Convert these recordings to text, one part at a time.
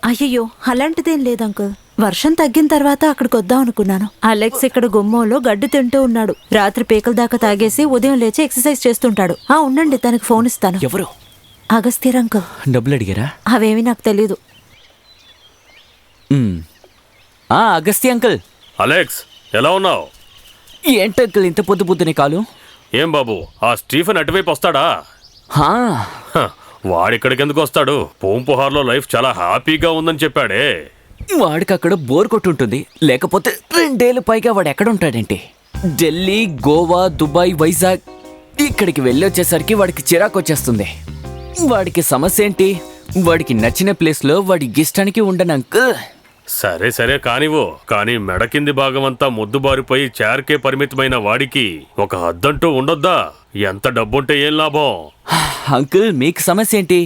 అయ్యయ్యో, అలాంటిదేం లేదు అంకుల్. వర్షం తగ్గిన తర్వాత అక్కడికి వద్దాం అనుకున్నాను. అలెక్స్ ఇక్కడ గుమ్మంలో గడ్డి తింటూ ఉన్నాడు. రాత్రి పీకల దాకా తాగేసి ఉదయం లేచి ఎక్సర్సైజ్ చేస్తుంటాడు. ఉండండి, తనకి ఫోన్ ఇస్తాను. ఎవరు? అగస్త్యర్ అంకుల్. డబ్బులు అడిగారా? అవేమి నాకు తెలీదు. అగస్త్య అంకుల్. అలెక్స్, ఎలా ఉన్నావు? ఏంటి అంకుల్ ఇంత పొద్దు పొద్దునే కాలు? ఏం బాబు, ఆ స్టీఫెన్ అటువైపు వస్తాడా? వాడిక్కడికి ఎందుకు వస్తాడు? పూంపుహార్లో లైఫ్ చాలా హ్యాపీగా ఉందని చెప్పాడే. వాడికి అక్కడ బోర్ కొట్టుంటుంది. లేకపోతే 2 ఏళ్ళు పైగా వాడు ఎక్కడ ఉంటాడేంటి? ఢిల్లీ, గోవా, దుబాయ్, వైజాగ్ ఇక్కడికి వెళ్ళొచ్చేసరికి వాడికి చిరాకు వచ్చేస్తుంది. వాడికి సమస్య ఏంటి? వాడికి నచ్చిన ప్లేస్లో వాడి ఇష్టానికి ఉండను అంకుల్. సరే సరే కానివో, కానీ మెడ కింది భాగం అంతా మొద్దుబారిపోయి చేరకే పరిమితమైన వాడికి ఒక హద్దంటూ ఉండొద్దా? ఎంత డబ్బుంటే ఏం లాభం? అంకుల్, మీకు సమస్య ఏంటి?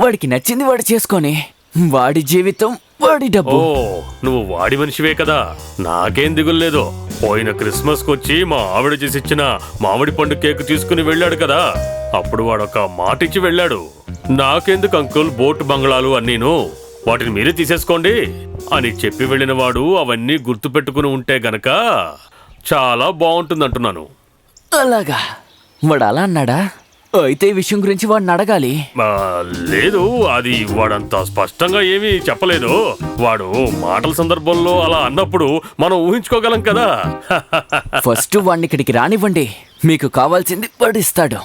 వాడికి నచ్చింది వాడు చేసుకొని, వాడి జీవితం వాడి డబ్బు. నువ్వు వాడి మనిషివే కదా, నాకేం దిగుల్లేదు. పోయిన క్రిస్మస్ కొచ్చి మా ఆవిడ చేసిచ్చిన మామిడి పండు కేక్ తీసుకుని వెళ్ళాడు కదా, అప్పుడు వాడొక మాట ఇచ్చి వెళ్ళాడు. నాకెందుకు అంకుల్ బోట్ బంగ్లాలు అన్నీను, వాటిని మీరే తీసేసుకోండి అని చెప్పి వెళ్ళిన వాడు అవన్నీ గుర్తు పెట్టుకుని ఉంటే గనక చాలా బాగుంటుందంటున్నాను. అలాగా? వాడు అలా అన్నాడా? అయితే ఈ విషయం గురించి వాడిని అడగాలి. లేదు, అది వాడంత స్పష్టంగా ఏమీ చెప్పలేదు. వాడు మాటల సందర్భంలో అలా అన్నప్పుడు మనం ఊహించుకోగలం కదా. ఫస్ట్ వాడిని ఇక్కడికి రానివ్వండి, మీకు కావాల్సింది వాడు ఇస్తాడు.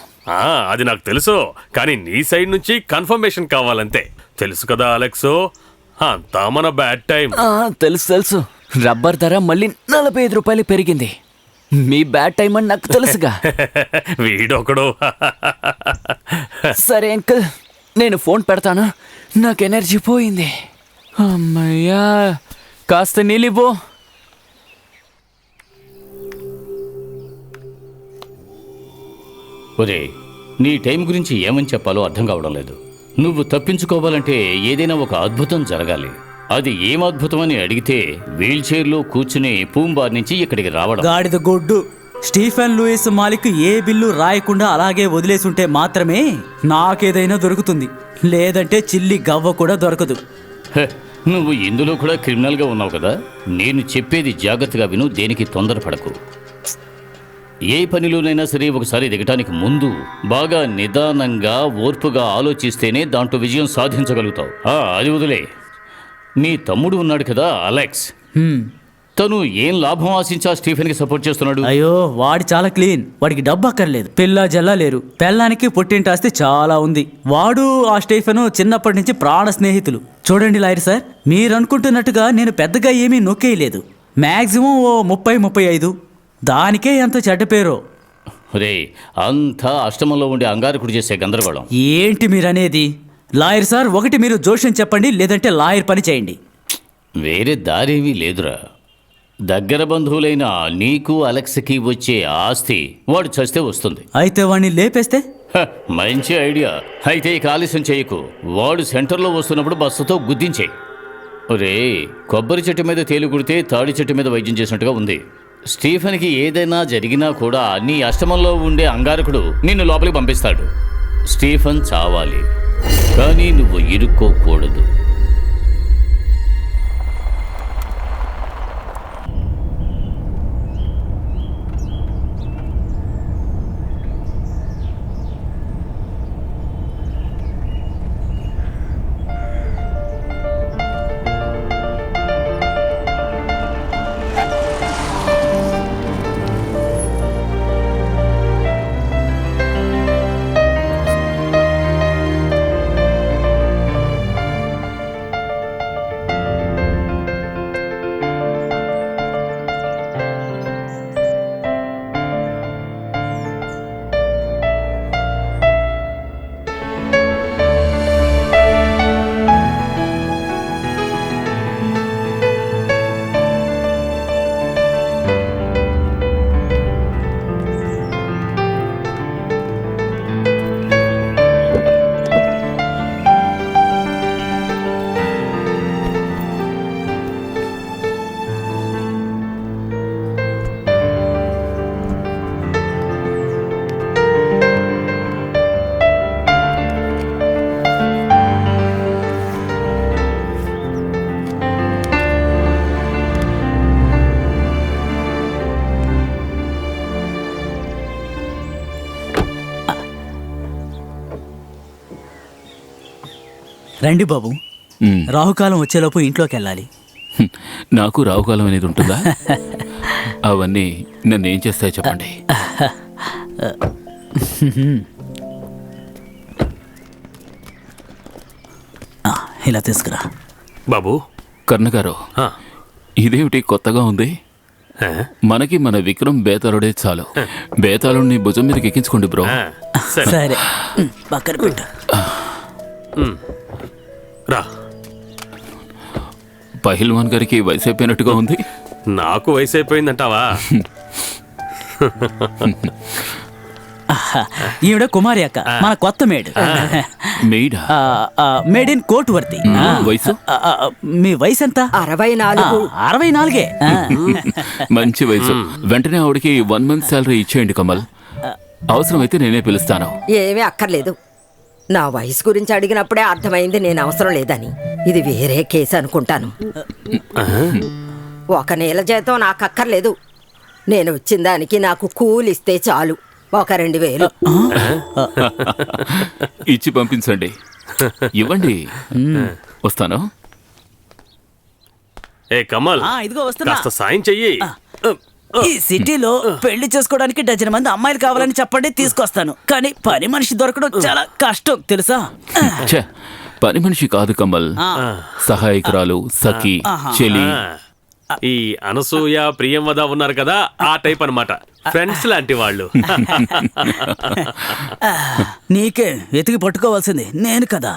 అది నాకు తెలుసు, కానీ నీ సైడ్ నుంచి కన్ఫర్మేషన్ కావాలంతే. తెలుసు కదా అలెక్సో, అంతా మన బ్యాడ్ టైం. తెలుసు తెలుసు. రబ్బర్ ధర మళ్ళీ 45 రూపాయలు పెరిగింది. మీ బ్యాడ్ టైం అని నాకు తెలుసుగా. వీడొకడు. సరే అంకుల్, నేను ఫోన్ పెడతాను. నాకు ఎనర్జీ పోయింది. అమ్మయ్యా, కాస్త నీళ్ళివ్వు. ఒరే, నీ టైం గురించి ఏమని చెప్పాలో అర్థం కావడం లేదు. నువ్వు తప్పించుకోవాలంటే ఏదైనా ఒక అద్భుతం జరగాలి. అది ఏం అద్భుతం అని అడిగితే వీల్ చైర్లో కూర్చుని పూంబార్ నుంచి ఇక్కడికి రావడం. గాడిద గొడ్డు. స్టీఫెన్ లూయిస్ మాలిక్ ఏ బిల్లు రాయకుండా అలాగే వదిలేసుంటే మాత్రమే నాకేదైనా దొరుకుతుంది, లేదంటే చిల్లి గవ్వ కూడా దొరకదు. నువ్వు ఇందులో కూడా క్రిమినల్గా ఉన్నావు కదా. నేను చెప్పేది జాగ్రత్తగా విను, దేనికి తొందరపడకు. ఏ పనిలోనైనా సరే ఒకసారి దిగటానికి ముందు బాగా నిదానంగా ఓర్పుగా ఆలోచిస్తేనే దాంట్లో విజయం సాధించగలుగుతావు. అది వదిలే. నీ తమ్ముడు ఉన్నాడు కదా అలెక్స్, తను ఏం లాభం ఆశించా స్టీఫెన్కి సపోర్ట్ చేస్తున్నాడు? అయ్యో, వాడి చాలా క్లీన్. వాడికి డబ్బు అక్కర్లేదు, పిల్ల జల్లా లేరు. పెళ్ళానికి పుట్టింటి ఆస్తి చాలా ఉంది. వాడు ఆ స్టీఫెన్ చిన్నప్పటి నుంచి ప్రాణ స్నేహితులు. చూడండి లాయర్ సార్, మీరు అనుకుంటున్నట్టుగా నేను పెద్దగా ఏమీ నొక్కేయలేదు. మ్యాక్సిమం ఓ 30-35. దానికే ఎంత చెడ్డ పేరో. రే, అంతా అష్టమంలో ఉండే అంగారకుడు చేసే గందరగోళం. ఏంటి మీరనేది? లాయర్ సార్, ఒకటి మీరు జోష్యం చెప్పండి, లేదంటే లాయర్ పని చేయండి. వేరే దారేమీ లేదురా. దగ్గర బంధువులైన నీకు అలెక్స్కి వచ్చే ఆస్తి వాడు చస్తే వస్తుంది. అయితే వాడిని లేపేస్తే? మంచి ఐడియా. అయితే ఇక ఆలస్యం చేయకు. వాడు సెంటర్లో వస్తున్నప్పుడు బస్సుతో గుద్దించేయి. రే, కొబ్బరి చెట్టు మీద తేలు కుడితే తాడి చెట్టు మీద వైద్యం చేసినట్టుగా ఉంది. స్టీఫెన్కి ఏదైనా జరిగినా కూడా నీ అష్టమంలో ఉండే అంగారకుడు నిన్ను లోపలికి పంపిస్తాడు. స్టీఫెన్ చావాలి, కానీ నువ్వు ఇరుక్కోకూడదు. రండి బాబు, మ్. రాహుకాలం వచ్చేలోపు ఇంట్లోకి వెళ్ళాలి. నాకు రావుకాలం అనేది ఉంటుందా? అవన్నీ నన్ను ఏం చేస్తాయో చెప్పండి. ఆ, ఇలా తీసుకురా. బాబు కర్ణగారు, ఆ, ఇదేమిటి కొత్తగా ఉంది? ఆ, మనకి మన విక్రమ్ బేతాళుడే చాలు. బేతాళుడిని భుజం మీదకి ఎక్కించుకోండి బ్రో. ఆ, సరే సరే, పక్కన పెట్టు. రా. పహిల్వాన్ గారికి వయసు అయిపోయినట్టుగా ఉంది. నాకు వయసు అయిపోయిందంటావా? ఈవిడ కుమారి అక్క, మన కొత్త మేడ్. మెయిడా? మేడ్ ఇన్ కోర్టువర్తి. వయసు? మీ వయసు ఎంత? 64. 64. మంచి వయసు. వెంటనే ఆవిడకి 1 month శాలరీ ఇచ్చేయండి కమల్. అవసరమైతే నేనే పిలుస్తాను. ఏమీ అక్కర్లేదు. నా వయసు గురించి అడిగినప్పుడే అర్థమైంది నేను అవసరం లేదని. ఇది వేరే కేసు అనుకుంటాను. 1 నెల జీతం నాకు అక్కర్లేదు. నేను వచ్చిన దానికి నాకు కూలిస్తే చాలు. 2,000. ఇచ్చి పంపించండి. ఇవ్వండి. వస్తాను. ఏ కమల్, ఇదిగో వస్తున్నా. కాస్త సాయం చెయ్యి. ఈ సిటీలో పెళ్లి చేసుకోవడానికి 12 మంది అమ్మాయిలు కావాలని చెప్పండి, తీసుకొస్తాను. కానీ పని మనిషి దొరకడం చాలా కష్టం తెలుసా? ఛే, పని మనిషి కాదు కమల్, సహాయకురాలు, సఖి, చెలి. ఈ అనసూయ ప్రియంవద ఉన్నారు కదా, ఆ టైప్ అన్నమాట. ఫ్రెండ్స్ లాంటి వాళ్ళు. నీకే వెతికి పట్టుకోవాల్సింది నేను కదా.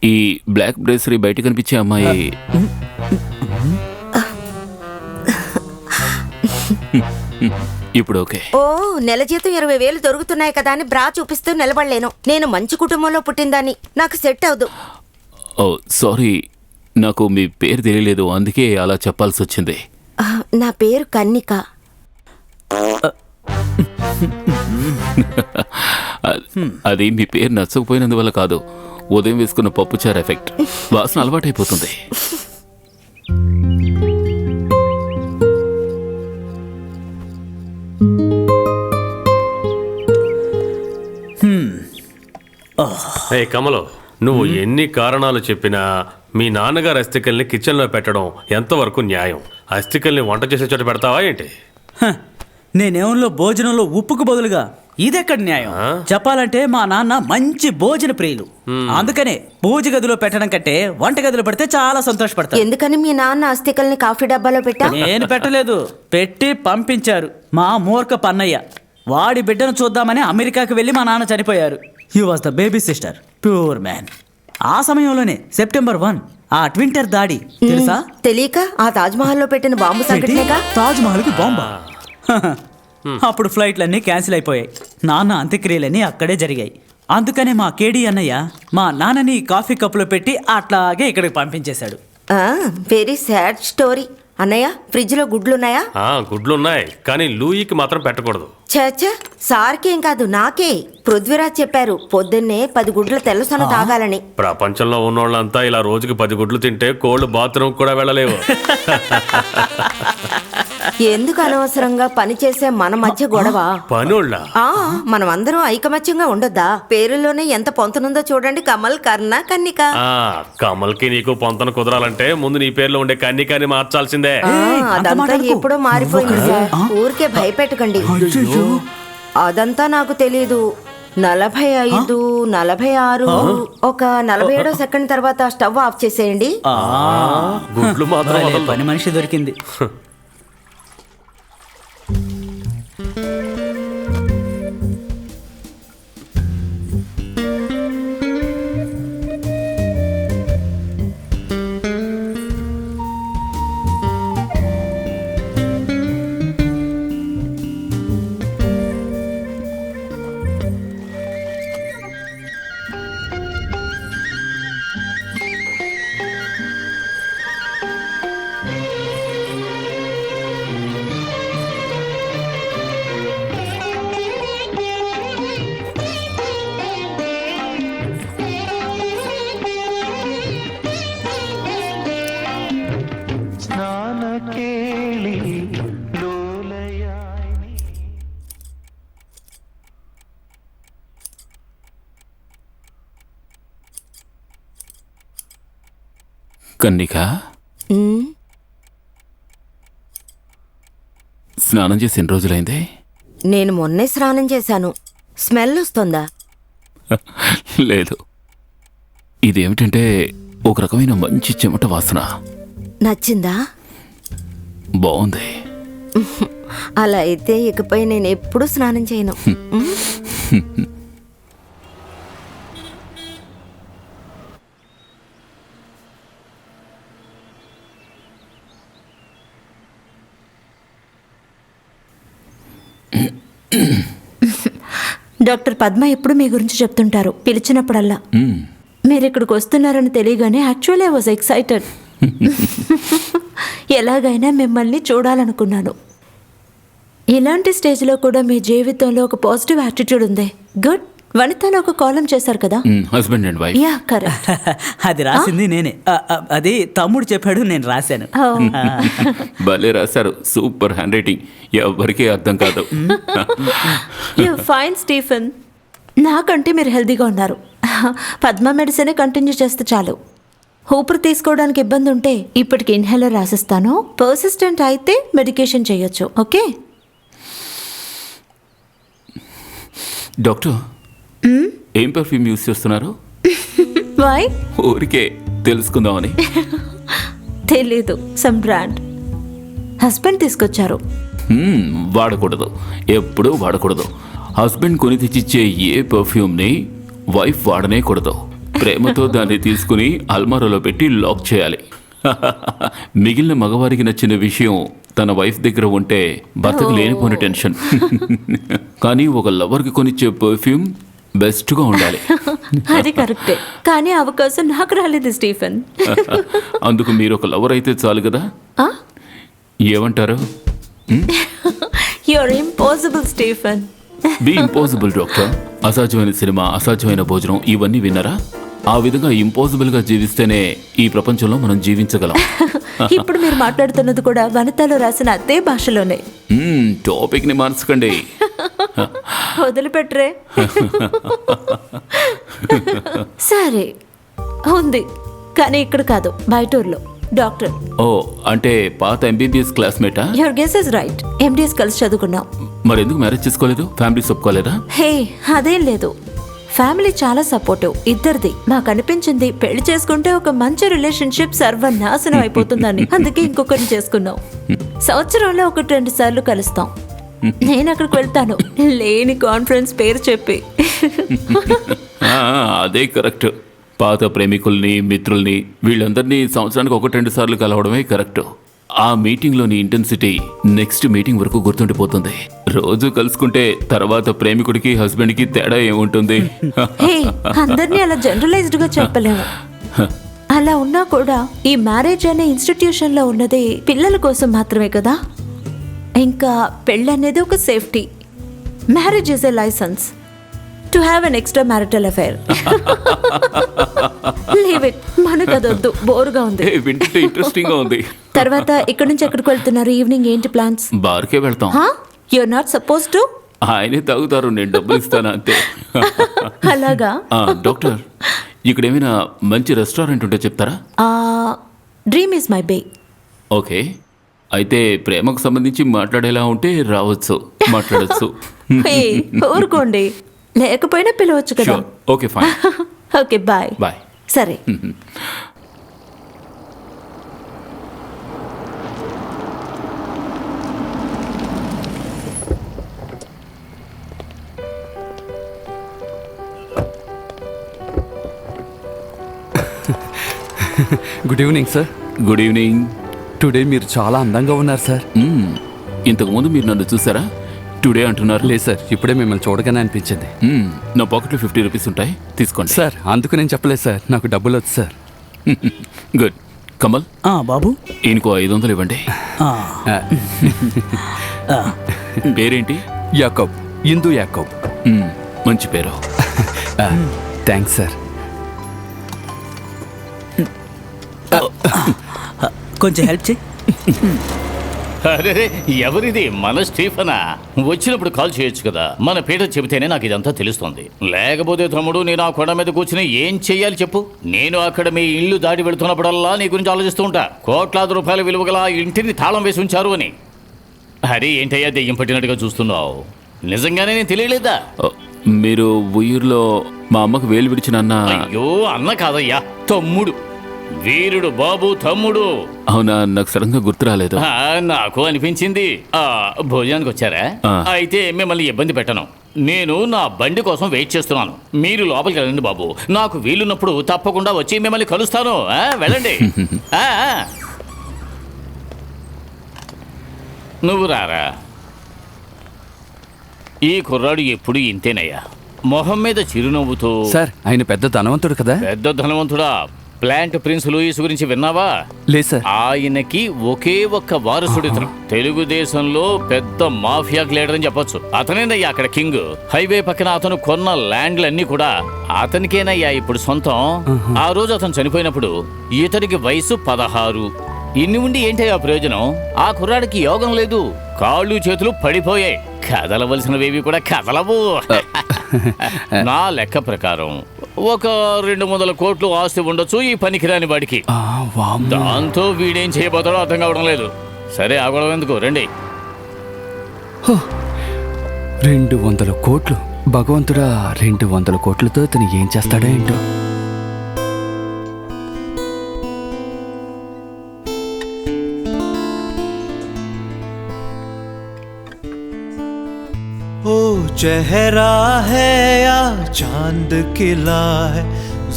ఈ బ్లాక్ బ్రేసరీ బయట కనిపించే అమ్మాయి ఇప్పుడు ఓకే. ఓ, నెల జీతం 20,000 దొరుకుతున్నాయి కదా అని బ్రా చూపిస్తూ నిలబడలేను. నేను మంచి కుటుంబంలో పుట్టిందాన్ని. నాకు సెట్ అవదు. ఓ సారీ, నాకు మీ పేరు తెలియలేదు, అందుకే అలా చెప్పాల్సి వచ్చింది. నా పేరు కన్నిక. అది మీ పేరు నచ్చకపోయినందువల్ల కాదు, ఉదయం వేసుకున్న పప్పుచారు ఎఫెక్ట్. వాసన అలవాటైపోతుంది. ఏ కమలు, నువ్వు ఎన్ని కారణాలు చెప్పినా మీ నాన్నగారు అస్థికల్ని కిచెన్లో పెట్టడం ఎంతవరకు న్యాయం? అస్థికల్ని వంట చేసే చోట పెడతావా ఏంటి? నేనేమో భోజనంలో ఉప్పుకు బదులుగా ఇదెక్కడ న్యాయం? చెప్పాలంటే మా నాన్న మంచి భోజన ప్రియులు. అందుకనే పూజ గదిలో పెట్టడం కంటే వంట గదిలో పెడితే చాలా సంతోషపడతారు. ఎందుకని మీ నాన్న అస్థికల్ని కాఫీ డబ్బాలో పెట్టా? నేను పెట్టలేదు, పెట్టి పంపించారు మా మూర్ఖ పన్నయ్య. వాడి బిడ్డను చూద్దామని అమెరికాకి వెళ్ళి మా నాన్న చనిపోయారు. He was the baby sister, pure man. ఆ సమయంలోనే September 1 ఆ ట్వింటర్ దాడి తెలుసా? తెలియక ఆ తాజ్మహల్లో పెట్టిన బాంబు సంఘటనేగా. తాజ్ మహల్ కి బాంబా? అప్పుడు ఫ్లైట్లన్నీ క్యాన్సిల్ అయిపోయాయి. నాన్న అంత్యక్రియలన్నీ అక్కడే జరిగాయి. అందుకనే మా కేడీ అన్నయ్య మా నాన్నని కాఫీ కప్పులో పెట్టి అట్లాగే ఇక్కడికి పంపించేశాడు. Very sad story. అన్నయ్య, ఫ్రిడ్జ్ లో గుడ్లున్నాయా? గుడ్లున్నాయి, కానీ లూయికి మాత్రం పెట్టకూడదు. చచ్చా, సార్కేం కాదు నాకే. పృథ్వీరాజ్ చెప్పారు పొద్దున్నే 10 గుడ్ల తెల్లసొన తాగాలని. ప్రపంచంలో ఉన్నోళ్ళంతా ఇలా రోజుకి 10 గుడ్లు తింటే కోళ్ళు బాత్రూమ్ కూడా వెళ్ళలేవు. ఎందుకు అనవసరంగా పని చేసే మన మధ్య గొడవ? పనుళ్ళ మనం అందరం ఐకమత్యంగా ఉండొద్దా? పేరులోనే ఎంత పొంతనుందో చూడండి. కమల్, కర్ణ, కన్నిక. కమల్కి నీకు పొంతన కుదరాలంటే ముందు నీ పేర్లో ఉండే కన్నికాని మార్చాల్సిందే. అదంతా ఎప్పుడో మారిపోయింది సార్. ఊరికే భయపెట్టకండి. అదంతా నాకు తెలీదు. 45, 46, ఒక 47వ సెకండ్ తర్వాత స్టవ్ ఆఫ్ చేసేయండి. గుడ్లు మాత్రం భలే పని మనిషి దొరికింది. కన్నిక, ఉమ్, స్నానం చేసి ఎన్ని రోజులైంది? నేను మొన్నే స్నానం చేశాను. స్మెల్ వస్తుందా? లేదు. ఇదేమిటంటే ఒక రకమైన మంచి చెమట వాసన. నచ్చిందా? బాగుంది. అలా అయితే ఇకపై నేను ఎప్పుడూ స్నానం చేయను. ఉమ్. డాక్టర్ పద్మ ఎప్పుడు మీ గురించి చెప్తుంటారు పిలిచినప్పుడల్లా. మ్మ్. మీరు ఇక్కడికి వస్తున్నారని తెలియగానే యాక్చువల్లీ ఐ వాజ్ ఎక్సైటెడ్. ఎలాగైనా మిమ్మల్ని చూడాలనుకున్నాను. ఇలాంటి స్టేజ్లో కూడా మీ జీవితంలో ఒక పాజిటివ్ యాటిట్యూడ్ ఉంది. గుడ్. వనితలో ఒక కాలం చేశారు కదా? Husband and wife. Yeah, correct. అది రాసింది నేనే. అది తమ్ముడు చెప్పాడు, నేను రాశాను. భలే రాశారు. Super hand writing. ఎవరికీ అర్థం కాదు. You fine Stephen. నాకంటే మీరు హెల్తీగా ఉన్నారు. పద్మ మెడిసినే కంటిన్యూ చేస్తే చాలు. ఊపిరి తీసుకోవడానికి ఇబ్బంది ఉంటే ఇప్పటికి ఇన్హేలర్ రాసిస్తాను. పర్సిస్టెంట్ అయితే మెడికేషన్ చేయొచ్చు. ఓకే? డాక్టర్, ఏం పర్ఫ్యూమ్ యూస్ చేస్తున్నారు? వై? ఊరికే తెలుసుకుందామని. తెలీదు. Some brand. హస్బెండ్ తీసుకొచ్చారు. వాడకూడదు, ఎప్పుడూ వాడకూడదు. హస్బెండ్ కొని తెచ్చిచ్చే ఏ పర్ఫ్యూమ్ని వైఫ్ వాడనే కూడదు. ప్రేమతో దాన్ని తీసుకుని అల్మారాలో పెట్టి లాక్ చేయాలి. మిగిలిన మగవారికి నచ్చిన విషయం తన వైఫ్ దగ్గర ఉంటే భర్తకు లేనిపోని టెన్షన్. కానీ ఒక లవర్కి కొనిచ్చే పర్ఫ్యూమ్ బెస్ట్గా ఉండాలి. అది కరెక్టే, కానీ అవకాశం నాకు రాలేదు స్టీఫెన్. అందుకు మీరు ఒక లవర్ అయితే చాలు కదా. ఏమంటారు? You're impossible Stephen. Be impossible doctor. అసాధ్యమైన సినిమా, అసాధ్యమైన భోజనం, ఇవన్నీ విన్నారా? ఆ విధంగా ఇంపాసిబుల్ గా జీవిస్తేనే ఈ ప్రపంచంలో మనం జీవించగలం. ఇప్పుడు మీరు మాట్లాడుతున్నది కూడా వనితలో రాసిన అదే భాషలోనే. టాపిక్ ని మార్చకండి. వదిలిపెట్టరే. సరే ఉంది, కానీ ఇక్కడ కాదు, బయట ఊర్లో. డాక్టర్. ఓ, అంటే పాత ఎంబీబీఎస్ క్లాస్మేటా? Your guess is right. MDS కలిసి చదువుకున్నాం. మరెందుకు మ్యారేజ్ చేసుకోలేదు? ఫ్యామిలీ ఒప్పుకోలేదా? హే, అదేం లేదు. ఫ్యామిలీ చాలా సపోర్టివ్, ఇద్దరిది. మాకు అనిపించింది పెళ్లి చేసుకుంటే ఒక మంచి రిలేషన్షిప్ సర్వనాశనం అయిపోతుందని. అందుకే ఇంకొకరిని చేసుకున్నాం. సంవత్సరంలో 1-2 సార్లు కలుస్తాం. నేను అక్కడికి వెళ్తాను, లేని కాన్ఫరెన్స్ పేరు చెప్పి. అదే కరెక్ట్. పాత ప్రేమికుల్ని, మిత్రుల్ని, వీళ్ళందరినీ సంవత్సరానికి 1-2 సార్లు కలవడమే కరెక్ట్. ఆ మీటింగ్లోని ఇంటెన్సిటీ నెక్స్ట్ మీటింగ్ వరకు గుర్తుండిపోతుంది. రోజు కలుసుకుంటే తర్వాత ప్రేమికుడికి, హస్బెండ్కి తేడా ఏముంటుంది? హే, అందరినీ అలా జనరలైజ్డ్ గా చెప్పలేము. అలా ఉన్నా కూడా ఈ మ్యారేజ్ అనే ఇన్స్టిట్యూషన్ లో ఉన్నది పిల్లల కోసం మాత్రమే కదా. ఇంకా పెళ్ళి అనేది ఒక safety. Marriage is a licence to have an extra marital affair. Leave it, మనకు అదొద్దు, బోరుగా ఉంది. వింటే ఇంట్రెస్టింగ్ గా ఉంది. తర్వాత ఇక్కడ నుంచి ఎక్కడికి వెళ్తున్నారు? ఈవినింగ్ ఏంటి ప్లాన్స్? బార్కే వెళ్తాం. You're not suppose to. ఆయనే తాగుతారు, నేను డబ్బులు ఇస్తాను అంతే. అలాగా? డాక్టర్, ఇక్కడ ఏమైనా మంచి రెస్టారెంట్ ఉంటే చెప్తారా? Dream is my bae. Okay, అయితే ప్రేమకు సంబంధించి మాట్లాడేలా ఉంటే రావచ్చు, మాట్లాడచ్చు. ఊరుకోండి, లేకపోయినా పిలవచ్చు కదా. Okay, fine. Okay, bye. Bye. సరే. Good evening sir. Good evening. Today మీరు చాలా అందంగా ఉన్నారు సార్. ఇంతకుముందు మీరు నన్ను చూసారా? టుడే అంటున్నారు. లేదు సార్, ఇప్పుడే మిమ్మల్ని చూడగానే అనిపించింది. నా పాకెట్లో 50 రూపీస్ ఉంటాయి, తీసుకోండి. సార్, అందుకు నేను చెప్పలేదు సార్, నాకు డబ్బులు వచ్చు సార్. గుడ్. కమల్, బాబు, ఈయనకు 500 ఇవ్వండి. పేరేంటి? యాకోబ్, ఇందు యాకోబ్. మంచి పేరు. Thanks sir. కొంచెం హెల్ప్ చేయి. అరే ఎవరిది? మన స్టీఫనా? వచ్చినప్పుడు కాల్ చేయొచ్చు కదా. మన పీటర్ చెబితేనే నాకు ఇదంతా తెలుస్తుంది. లేకపోతే తమ్ముడు, నేను ఆ కొండ మీద కూర్చుని ఏం చెయ్యాలి చెప్పు? నేను అక్కడ మీ ఇల్లు దాటి వెళుతున్నప్పుడల్లా నీ గురించి ఆలోచిస్తూ ఉంటా. కోట్లాది రూపాయల విలువ గల ఆ ఇంటిని తాళం వేసి ఉంచారు అని. అరే ఏంటయ్యా దెయ్యం పట్టినట్టుగా చూస్తున్నావు? నిజంగానే నేను తెలియలేదా? మీరు ఊరిలో మా అమ్మకు వేలు విడిచిన అన్న. అయ్యో అన్న కాదయ్యా, తమ్ముడు. వీరుడు బాబు తమ్ముడు. అవునా, నాకు సడన్గా గుర్తు రాలేదు. నాకు అనిపించింది. భోజనానికి వచ్చారా? అయితే మిమ్మల్ని ఇబ్బంది పెట్టను. నేను నా బండి కోసం వెయిట్ చేస్తున్నాను. మీరు లోపలికి వెళ్ళండి బాబు. నాకు వీలున్నప్పుడు తప్పకుండా వచ్చి మిమ్మల్ని కలుస్తాను. వెళ్ళండి. నువ్వు రారా. ఈ కుర్రాడు ఎప్పుడు ఇంతేనయ్యా, మొహం మీద చిరునవ్వుతో. సార్ ఆయన పెద్ద ధనవంతుడు కదా? పెద్ద ధనవంతుడా? ప్లాంట్ ప్రిన్స్ లూయిస్ గురించి విన్నావా? లేదు సార్. ఆయనకి ఒకే ఒక్క వారసుడు ఇతను. తెలుగుదేశంలో పెద్ద మాఫియాకి లీడర్ అని చెప్పొచ్చు. అతనేనయ్యా అక్కడ కింగ్. హైవే పక్కన అతను కొన్న ల్యాండ్లన్నీ కూడా అతనికేనయ్యా ఇప్పుడు సొంతం. ఆ రోజు అతను చనిపోయినప్పుడు ఇతనికి వయసు 16. ఇన్ని ఉండి ఏంటయ్యా ప్రయోజనం? ఆ కుర్రాడికి యోగం లేదు. కాళ్ళు చేతులు పడిపోయాయి. కదలవలసినవేవి కూడా కదలవు. నా లెక్క ప్రకారం ఒక 200 కోట్లు ఆస్తి ఉండొచ్చు ఈ పనికిరాని వాడికి. దాంతో వీడేం చేయబోతాడో అర్థం కావడం లేదు. సరే ఆగడం ఎందుకు, రండి. 200 కోట్లు. భగవంతుడా, 200 కోట్లతో ఇతను ఏం చేస్తాడో ఏంటో. ओ चेहरा है या चांद खिला है,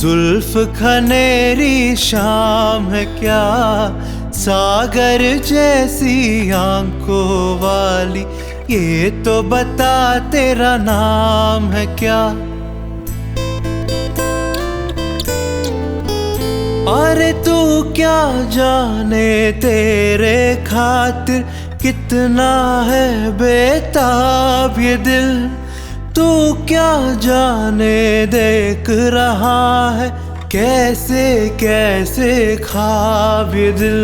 जुल्फ खनेरी शाम है क्या, सागर जैसी आंखों वाली ये तो बता तेरा नाम है क्या। अरे तू क्या जाने तेरे खातिर कितना है बेताब ये दिल, तू क्या जाने देख रहा है कैसे कैसे ख्वाब ये दिल।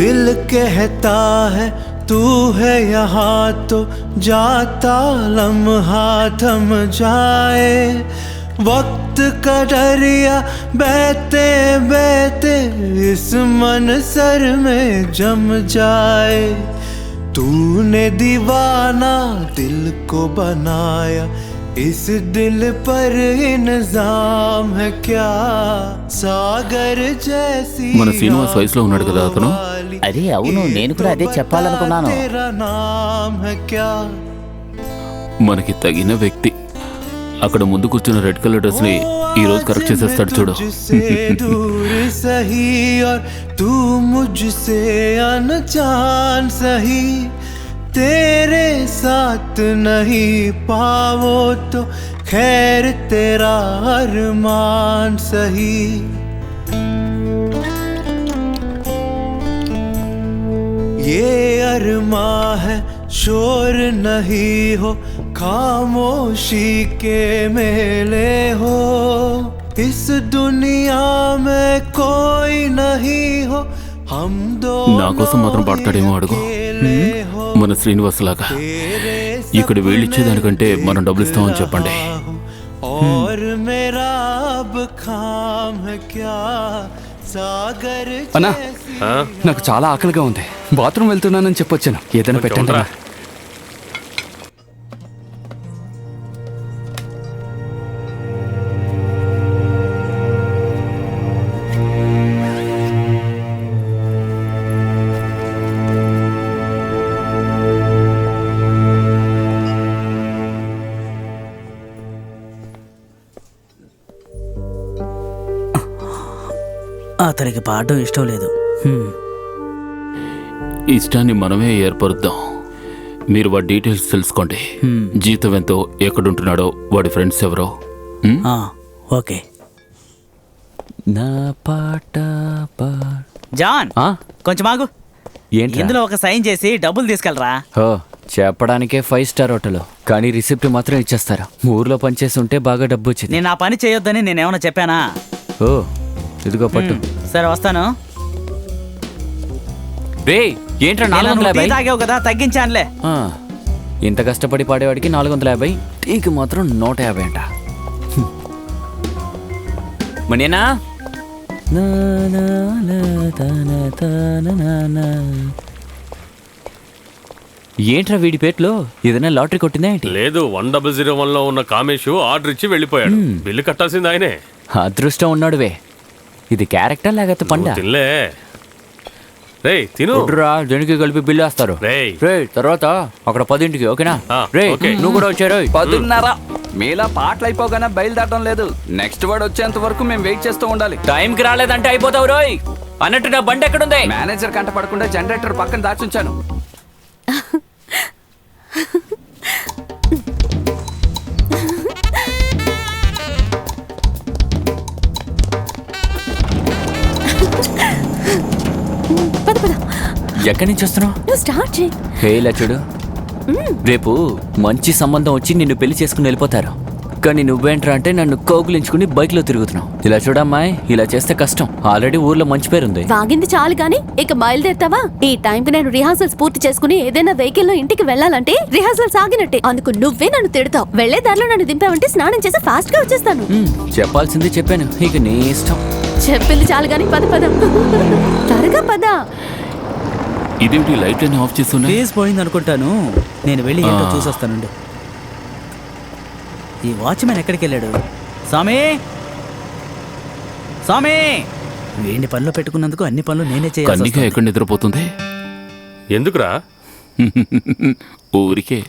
दिल कहता है तू है यहाँ तो जाता लम्हा थम जाए, वक्त का दरिया बहते बहते इस मनसर में जम जाए। तूने दीवाना दिल को बनाया, इस दिल पर इंजाम है क्या, सागर जैसी మన శ్రీనివాస్ వయసులో ఉన్నాడు కదా అతను? అరే అవును, నేను కూడా అదే చెప్పాలనుకున్నాను. तेरा नाम है क्या। మనకి తగిన వ్యక్తి. అక్కడ ముందు కూర్చున్న రెడ్ కలర్ డ్రెస్ ని ఈ రోజు కరెక్ట్ చేసేస్తాడు చూడు. दूर सही और तू मुझसे अनजान सही, तेरे साथ नहीं पाओ तो खैर तेरा अरमान सही। ये अरमां है शोर नहीं हो, खामोशी के मेले हो, इस दुनिया में कोई नहीं हो, हम दो నా కోసం మాత్రం పాడతాడేమో అడుగు. మన శ్రీనివాస్ లాగా. ఇక్కడ వీళ్ళు ఇచ్చేదానికంటే మనం డబ్బులు ఇస్తామని చెప్పండి. और मेरा अब खाम है क्या, सागर అన్నా, నాకు చాలా ఆకలిగా ఉంది. బాత్రూమ్ వెళ్తున్నానని చెప్పొచ్చాను. ఏదైనా పెట్టండి అన్నా. అతనికి పాడడం ఇష్టం లేదు. ఇష్టాన్ని మనమే ఏర్పరుద్దాం. మీరు వాడి డీటెయిల్స్ తెలుసుకోండి. జీతం ఎంతో, ఎక్కడుంటున్నాడో, వాడి ఫ్రెండ్స్ ఎవరో. ఓకే. నా పాట జాన్, కొంచెం ఆగు. ఏంటి ఇందులో ఒక సైన్ చేసి డబ్బులు తీసుకెళ్ళరా. చెప్పడానికే 5 స్టార్ హోటల్, కానీ రిసిప్ట్ మాత్రం ఇచ్చేస్తారా? ఊర్లో పనిచేసి ఉంటే బాగా డబ్బు వచ్చింది. నేను ఆ పని చేయొద్దని నేనేమన్నా చెప్పానా? ఓ ఇదిగో పట్టు. సరే వస్తాను. రే ఏంట్రా ఇలా నువ్వు 450? టీ తాగావు కదా, తగ్గించానులే. ఆ, ఇంత కష్టపడి పాడేవాడికి 450, టీకి మాత్రం 150 అంట. మణినా ఏంట్రా వీడి పేట్లో ఏదైనా లాటరీ కొట్టిందా ఏంటి? లేదు, 1001 లో ఉన్న కామేష్ ఆర్డర్ ఇచ్చి వెళ్ళిపోయాడు. బిల్లు కట్టాల్సింది ఆయనే. అదృష్టం ఉన్నాడువే. ఇది క్యారెక్టర్ లేకపోతే పండా? నువ్వు తినలే. రేయ్ తిను. రా దేనికి కలిపి బిల్లు వేస్తారు. రేయ్. రే తర్వాత అక్కడ 10ంటికి ఓకేనా? ఆ, రే ఓకే. నువ్వు కూడా వచ్చారు. 10:30. మీలా పాటలు అయిపోగానే బయలుదేరడం లేదు. నెక్స్ట్ వర్డ్ వచ్చేంత వరకు మేము వెయిట్ చేస్తూ ఉండాలి. టైంకి రాలేదంటే అయిపోతావు రోయ్. అన్నట్టు నా బండి ఎక్కడుంది? మేనేజర్ కంట పడకుండా జనరేటర్ పక్కన దాచుంచాను. పద పద, ఎక్కడి నుంచి వస్తున్నావు? నువ్వు స్టార్ట్ చేయి. హే లచుడు, రేపు మంచి సంబంధం వచ్చి నిన్ను పెళ్లి చేసుకుని వెళ్ళిపోతారు. కానీ నువ్వేంట్రా అంటే నన్ను కౌగులించుకుని బైక్లో తిరుగుతున్నావు. ఇలా చూడమ్మాయి, ఇలా చేస్తే కష్టం. ఆల్రెడీ ఊర్లో మంచి పేరుంది. వాగింది చాలు గాని ఇక బయలుదేరుతావా? ఈ టైంకి నేను రిహార్సల్స్ పూర్తి చేసుకుని ఏదైనా వెహికల్ లో ఇంటికి వెళ్ళాలంటే రిహార్సల్స్ ఆగినట్టే. అందుకు నువ్వే నన్ను తిడతావు. వెళ్లే దారిలో నన్ను దింపావంటే స్నానం చేసి ఫాస్ట్ గా వచ్చేస్తాను. చెప్పాల్సింది చెప్పాను, ఇక నీ ఇష్టం. చెప్పింది చాలు గాని పద పద, త్వరగా పద. ఇదేమిటి లైట్లన్నీ ఆఫ్ చేస్తున్నా? ఫేస్ పోయింది అనుకుంటాను. నేను వెళ్ళి ఏంటో చూసొస్తానండి. ఈ వాచ్మెన్ ఎక్కడికి వెళ్ళాడు? సామే సామే, వేడి పనిలో పెట్టుకున్నందుకు అన్ని పనులు నేనే చేయాలి. కన్నిక ఎక్కడ నిద్రపోతుంది? ఎందుకురా? ఊరికే.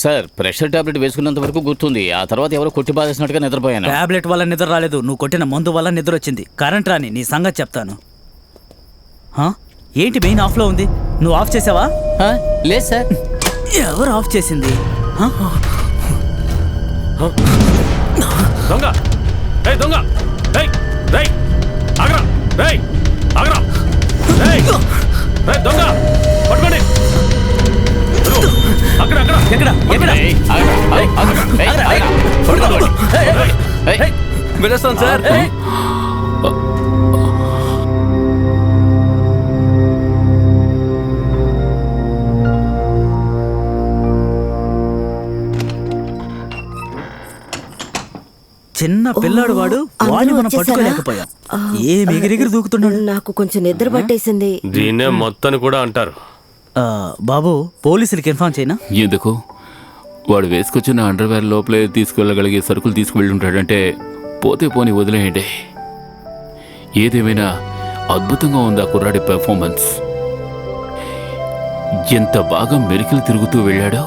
సార్ ప్రెషర్ టాబ్లెట్ వేసుకున్నంత వరకు గుర్తుంది. ఆ తర్వాత ఎవరో కొట్టి బాధేసినట్టుగా నిద్రపోయాను. టాబ్లెట్ వల్ల నిద్ర రాలేదు, నువ్వు కొట్టిన మందు వల్ల నిద్ర వచ్చింది. కరెంట్ రాని నీ సంగతి చెప్తాను. హా? ఏంటి మెయిన్ ఆఫ్ లో ఉంది? నువ్వు ఆఫ్ చేసావా? లేదు సార్. ఎవరు ఆఫ్ చేసింది? హా? దొంగ! ఏయ్ దొంగ! ఏయ్ రేయ్ ఆగరా! రేయ్ ఆగరా! రేయ్ రేయ్ దొంగ! పట్టుకోండి! ఇదిగో, అక్కడ అక్కడ ఎక్కడ ఎక్కడ? ఏయ్, ఆగరా, ఆగరా, ఆగరా, ఏయ్, ఆగరా, పట్టుకోండి. ఏయ్, వెళ్ళొస్తాను సార్. చిన్న పిల్లాడు వాడు, వాడిని మనం పట్టుకోలేకపోయాం. ఏం ఎగిరెగిరి దూకుతున్నాడు. నాకు కొంచెం నిద్ర పట్టేసింది. దీన్నే మొత్తాన్ని కూడా అంటారు. బాబు పోలీసులకి ఇన్ఫార్మ్ చేయనా? ఎందుకు? వాడు వేసుకొచ్చిన అండర్వేర్ లోపలే తీసుకెళ్ళగలిగే సరుకులు తీసుకువెళ్ళి ఉంటాడంటే పోతే పోని వదిలేయండి. ఏదేమైనా అద్భుతంగా ఉంది ఆ కుర్రాడి పెర్ఫార్మెన్స్. ఎంత బాగా మెలికలు తిరుగుతూ వెళ్ళాడో.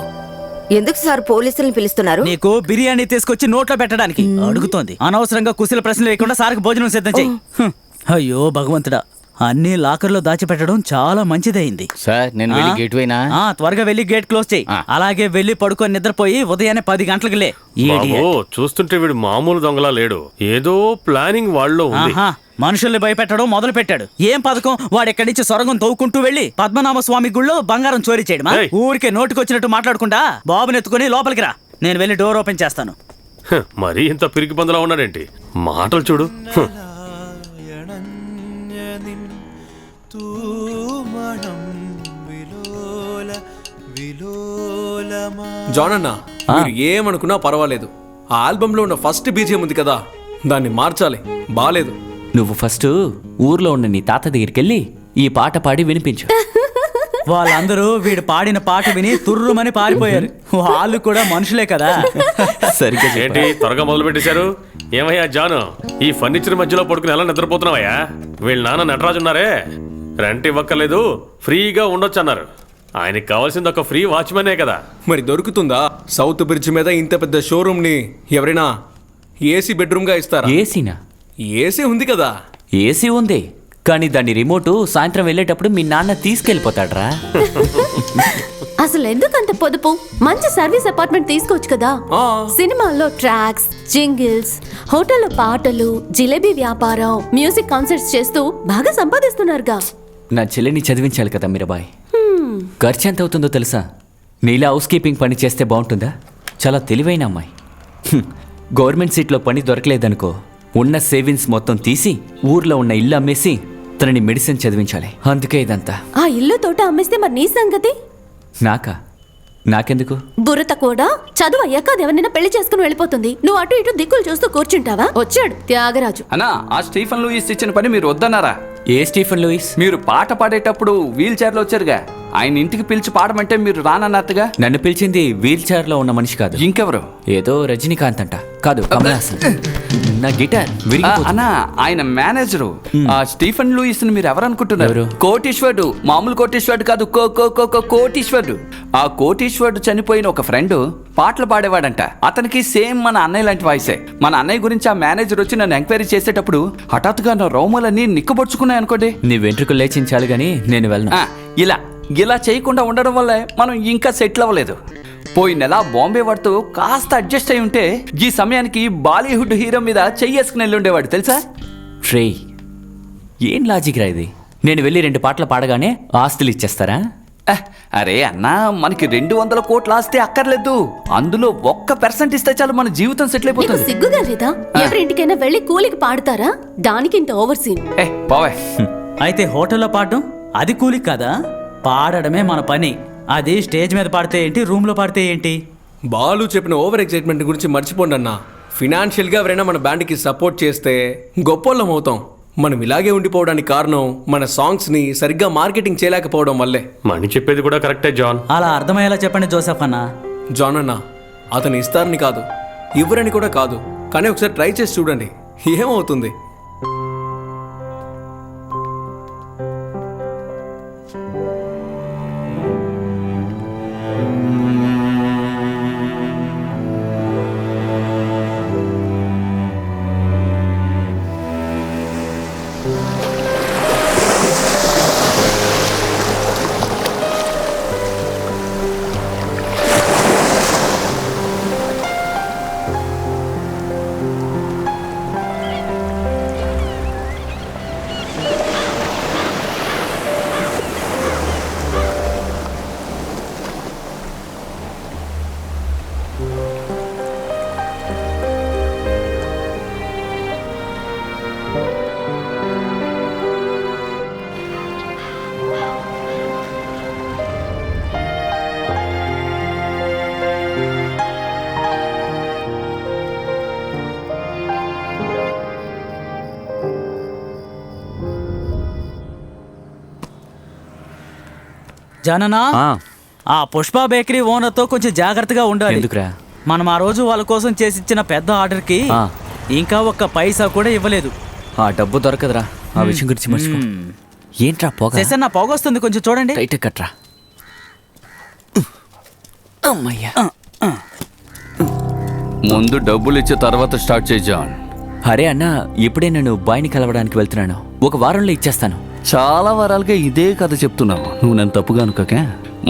ఎందుకు సార్ పోలీసుల్ని పిలుస్తున్నారు? నీకు బిర్యానీ తీసుకొచ్చి నోట్లో పెట్టడానికి అడుగుతోంది. అనవసరంగా కుశల ప్రశ్నలు లేకుండా సార్కి భోజనం సిద్ధం చెయ్యి. అయ్యో భగవంతుడా, అన్ని లాకర్లో దాచిపెట్టడం చాలా మంచిదైంది. సార్ నేను వెళ్ళి గేట్ వైనా? త్వరగా వెళ్ళి గేట్ క్లోజ్ చేయి. అలాగే వెళ్ళి పడుకొని నిద్రపోయి ఉదయాన్నే 10 గంటలకు లే. బాబు చూస్తుంటే వీడు మామూలు దొంగలా లేడు. ఏదో ప్లానింగ్ వాళ్ళలో ఉంది. మనుషుల్ని భయపెట్టడం మొదలు పెట్టాడు. ఏం పథకం? వాడు ఎక్కడి నుంచి సొరంగం తవ్వుకుంటూ వెళ్ళి పద్మనాభ స్వామి గుళ్ళో బంగారం చోరీ చేయడమా? ఊరికే నోటికొచ్చినట్టు మాట్లాడకుండా బాబుని ఎత్తుకుని లోపలికి రా. నేను వెళ్ళి డోర్ ఓపెన్ చేస్తాను. మరీ ఇంత పిరికి పందలా ఉన్నాడేంటి? మాటలు చూడు. జాన్ అన్న, మీరు ఏమనుకున్నా పర్వాలేదు. ఆ ఆల్బంలో ఉన్న ఫస్ట్ బీజియం ఉంది కదా, దాన్ని మార్చాలి. బాలేదు. నువ్వు ఫస్ట్ ఊర్లో ఉన్న నీ తాత దగ్గరికి వెళ్ళి ఈ పాట పాడి వినిపించు. వాళ్ళందరూ వీడు పాడిన పాట విని తుర్రుమని పారిపోయారు. వాళ్ళు కూడా మనుషులే కదా. సరిగ్గా ఏంటి త్వరగా మొదలు పెట్టేశారు? ఏమయ్యా జాను, ఈ ఫర్నిచర్ మధ్యలో పడుకుని ఎలా నిద్రపోతున్నావయ్యా? వీళ్ళ నాన్న నటరాజు ఉన్నారే, రెంట్ ఇవ్వక్కర్లేదు, ఫ్రీగా ఉండొచ్చు అన్నారు. ఆయనకి కావాల్సింది ఒక ఫ్రీ వాచ్మెనే కదా. మరి దొరుకుతుందా? సౌత్ బ్రిడ్జ్ మీద ఇంత పెద్ద షోరూమ్ ని ఎవరైనా ఏసీ బెడ్రూమ్ గా ఇస్తారా? ఏసీనా? ఏసీ ఉంది కదా. ఏసీ ఉంది, కానీ దాని రిమోట్ సాయంత్రం వెళ్ళేటప్పుడు మీ నాన్న తీసుకెళ్ళిపోతాడ్రా. అసలు ఎందుకంత పొదుపు? మంచి సర్వీస్ అపార్ట్మెంట్ తీసుకోవచ్చు కదా. సినిమాల్లో ట్రాక్స్, జింగిల్స్, హోటల్లో పాటలు, జిలేబీ వ్యాపారం, మ్యూజిక్ కాన్సర్ట్స్ చేస్తూ బాగా సంపాదిస్తున్నారుగా. నా చెల్లిని చదివించాలి కదా మీరాబాయ్. ఖర్చు ఎంత అవుతుందో తెలుసా? నీలా హౌస్ కీపింగ్ పని చేస్తే బాగుంటుందా? చాలా తెలివైన అమ్మాయి. గవర్నమెంట్ సీట్లో పని దొరకలేదనుకో, ఉన్న సేవింగ్స్ మొత్తం తీసి ఊర్లో ఉన్న ఇల్లు అమ్మేసి తనని మెడిసిన్ చదివించాలి. అందుకే ఇదంతా. ఆ ఇల్లు తోట అమ్మేస్తే మరి నీ సంగతి? నాకెందుకు? బుర్రత కూడా చదువు అయ్యాక అది ఎవరినైనా పెళ్లి చేసుకుని వెళ్ళిపోతుంది. నువ్వు అటు ఇటు దిక్కులు చూస్తూ కూర్చుంటావా? వచ్చాడు త్యాగరాజు. అన్నా, ఆ స్టీఫెన్ లూయిస్ ఇచ్చిన పని మీరు వద్దన్నారా? ఏ స్టీఫెన్ లూయిస్? మీరు పాట పాడేటప్పుడు వీల్ చైర్లో వచ్చారుగా, ఆయన ఇంటికి పిలిచి పాడమంటే మీరు రానన్నట్టుగా. నన్ను పిలిచింది వీల్ చైర్ లో ఉన్న మనిషి కాదు. ఇంకెవరు? ఏదో రజనీకాంత్ అంట. కాదు, కమల్ హాసన్. నా గిటార్ విరిగిపోతుంది. అన్నా, ఆయన మేనేజరు. ఆ స్టీఫెన్ లూయిస్ ని మీరు ఎవరనుకుంటున్నారు? ఎవరు? కోటీశ్వరుడు. మామూలు కోటీశ్వరుడు కాదు, కోటీశ్వరుడు. ఆ కోటీశ్వరుడు చనిపోయిన ఒక ఫ్రెండ్ పాటలు పాడేవాడంట. అతనికి సేమ్ మన అన్నయ్య లాంటి వాయిసే. మన అన్నయ్య గురించి ఆ మేనేజర్ వచ్చి నన్ను ఎంక్వైరీ చేసేటప్పుడు హఠాత్తుగా నా రోమలన్నీ నిక్కబొడుచుకున్నాయి అనుకోండి. నీ వెంట్రుకలు లేచించాలి గానీ నేను వెళ్ళను. ఇలా చేయకుండా ఉండడం వల్లే మనం ఇంకా సెటిల్ అవ్వలేదు. పోయిన నెల బాంబే వాడితో కాస్త అడ్జస్ట్ అయి ఉంటే ఈ సమయానికి బాలీవుడ్ హీరో మీద చెయ్యేసుకుని వెళ్ళి ఉండేవాడు తెలుసా? ట్రే, ఏం లాజిక్ రా ఇది? నేను వెళ్ళి 2 పాటలు పాడగానే ఆస్తులు ఇచ్చేస్తారా? అరే అన్నా, మనకి 200 కోట్ల ఆస్తి అక్కర్లేదు. అందులో 1% ఇస్తే చాలు మన జీవితం సెటిల్ నీకు అయిపోతుంది. సిగ్గుగా లేదా? ఎవరింటికైనా వెళ్ళి కూలికి పాడతారా? దానికి ఇంత ఓవర్ సీన్. పోవే. అయితే హోటల్లో పాడడం అది కూలి కాదా? పాడడమే మన పని. అది స్టేజ్ మీద పాడితే ఏంటి, రూమ్లో పాడితే ఏంటి? బాలు చెప్పిన ఓవర్ ఎక్సైట్మెంట్ గురించి మర్చిపోండి అన్న. ఫినాన్షియల్గా ఎవరైనా మన బ్యాండ్కి సపోర్ట్ చేస్తే గొప్పోళ్ళం అవుతాం. మనం ఇలాగే ఉండిపోవడానికి కారణం మన సాంగ్స్ని సరిగ్గా మార్కెటింగ్ చేయలేకపోవడం వల్లే. మణి చెప్పేది కూడా కరెక్టే జాన్. అలా అర్థమయ్యేలా చెప్పండి జోసెఫ్ అన్న. జాన్ అన్న, అతను ఇస్తారని కాదు, ఇవ్వరని కూడా కాదు, కానీ ఒకసారి ట్రై చేసి చూడండి, ఏమవుతుంది. జాననా, ఆ పుష్ప బేకరీ ఓనర్తో కొంచెం జాగ్రత్తగా ఉండాలి. ఎందుకురా? మనం ఆ రోజు వాళ్ళ కోసం చేసిచ్చిన పెద్ద ఆర్డర్కి ఇంకా 1 పైసా కూడా ఇవ్వలేదు. ఆ డబ్బు దొరకదురా. ఆ విషయం గురించి మర్చిపో. ఏంట్రా పోగా? సెషన్ నా పొగొస్తుంది, కొంచెం చూడండి. టైట్ కట్రా. అమ్మయ్యా. ముందు డబ్బులు ఇచ్చే తర్వాత స్టార్ట్ చేయి జాన్. అరే అన్న, ఇప్పుడే నేను బాయ్ని కలవడానికి వెళ్తున్నాను. 1 వారంలో ఇచ్చేస్తాను. చాలా వారాలుగా ఇదే కథ చెప్తున్నావు. నువ్వు నన్ను తప్పుగా అనుకోకే.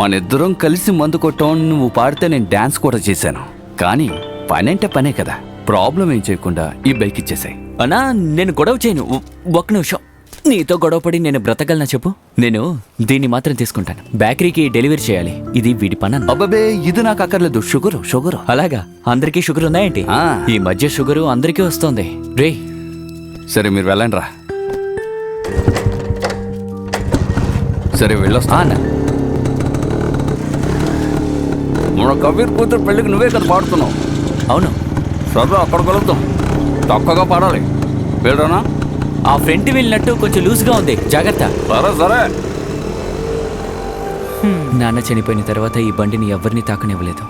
మనిద్దరం కలిసి మందు కొట్టాం. నువ్వు పాడితే నేను డాన్స్ కూడా చేశాను. కానీ పని అంటే పనే కదా. ప్రాబ్లం ఏం చేయకుండా ఈ బైక్ ఇచ్చేసాయి. అన్నా, నేను గొడవ చేయను. 1 నిమిషం. నీతో గొడవపడి నేను బ్రతకగలనా చెప్పు? నేను దీన్ని మాత్రం తీసుకుంటాను. బేకరీకి డెలివరీ చేయాలి. ఇది వీడి పని. అబ్బబే, ఇది నాకు అక్కర్లేదు. షుగరు. అలాగా? అందరికీ షుగర్ ఉందా ఏంటి? ఈ మధ్య షుగరు అందరికీ వస్తుంది రే. సరే, మీరు వెళ్ళండి రా. సరే, వెళ్ళొస్తా అన్న. మన కబీర్ కూతురు పెళ్ళికి నువ్వే కదా పాడుతున్నావు. అవును. సరే, అక్కడ కలుద్దాం. తక్కువగా పాడాలి. వెళ్ళరానా? ఆ ఫ్రంట్ వెళ్ళినట్టు కొంచెం లూజ్గా ఉంది, జాగ్రత్త. సరే. నాన్న చనిపోయిన తర్వాత ఈ బండిని ఎవరిని తాకనివ్వలేదు.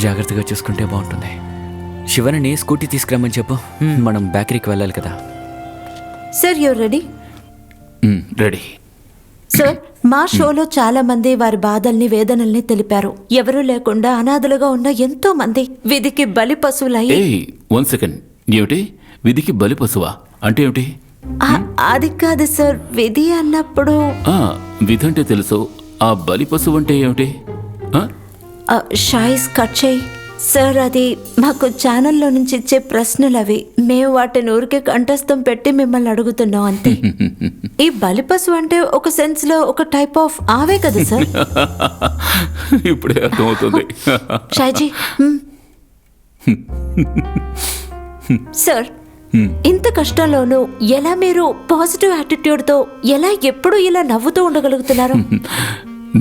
జాగ్రత్తగా చూసుకుంటే బాగుంటుంది. శివని స్కూటీ తీసుకురమ్మని చెప్పు. మనం బేకరీకి వెళ్ళాలి కదా. Sir, your ready? Ready. Sir, మా షోలో చాలా మంది వారి బాధల్ని, వేదనల్ని తెలిపారు. ఎవరూ లేకుండా అనాథలుగా ఉన్న ఎంతో మంది విధికి బలి పశువులయ్యి. 1 సెకండ్. ఏమిటి విధికి బలి పశువా అంటే ఏమిటి? అది కాదు సార్, విధి అన్నప్పుడు. విధి అంటే తెలుసు. ఆ బలి పశువు అంటే ఏమిటి? షాయిస్ కట్ చేయి సార్. అది మాకు ఛానల్లో నుంచి ఇచ్చే ప్రశ్నలు అవి. మేము వాటిని ఊరికే కంఠస్థం పెట్టి మిమ్మల్ని అడుగుతున్నాం అంతే. ఈ బలిపశు అంటే ఒక సెన్స్ లో ఒక టైప్ ఆఫ్ ఆవే కదా సార్? ఇప్పుడే అర్థమవుతుంది. షాయిజీ, సార్, ఇంత కష్టంలోనూ ఎలా మీరు పాజిటివ్ యాటిట్యూడ్తో ఎలా ఎప్పుడు ఇలా నవ్వుతూ ఉండగలుగుతున్నారు?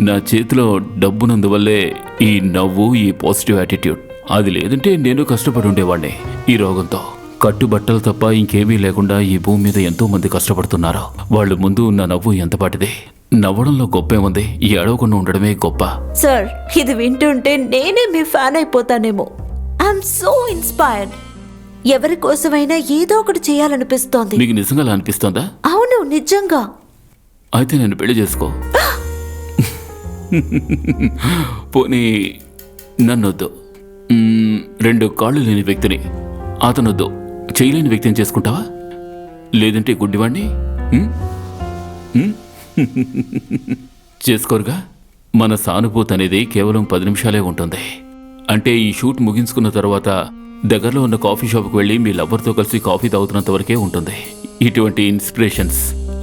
నా చేతిలో డబ్బునందువల్లే ఈ నవ్వు, ఈ పాజిటివ్ యాటిట్యూడ్. అది లేదంటే నేను కష్టపడి ఉండేవాడిని ఈ రోగంతో. కట్టుబట్టలు తప్ప ఇంకేమీ లేకుండా ఈ భూమి మీద ఎంతో మంది కష్టపడుతున్నారు. వాళ్ళు ముందు ఉన్న నవ్వు ఎంత పాటిదే. నవ్వడంలో గొప్పేముంది, ఈ అడవకుండా ఉండడమే గొప్ప. సార్, ఇది వింటుంటే నేనే మీ ఫ్యాన్ అయిపోతానేమో. I'm so inspired. ఎవరి కోసమైనా ఏదో ఒకటి చేయాలనిపిస్తోంది. మీకు నిజంగా అలా అనిపిస్తోందా? అవును, నిజంగా. అయితే నేను పెళ్లి చేసుకో. పోనీ నన్నొద్దు, 2 కాళ్ళు లేని వ్యక్తిని, అతనొద్దు, చేయలేని వ్యక్తిని చేసుకుంటావా? లేదంటే గుడ్డివాణ్ణి చేసుకోరుగా? మన సానుభూతి అనేది కేవలం 10 నిమిషాలే ఉంటుంది. అంటే ఈ షూట్ ముగించుకున్న తర్వాత దగ్గరలో ఉన్న కాఫీ షాప్కి వెళ్ళి మీ లవ్వర్తో కలిసి కాఫీ తాగుతున్నంత వరకే ఉంటుంది. ఇటువంటి ఇన్స్పిరేషన్స్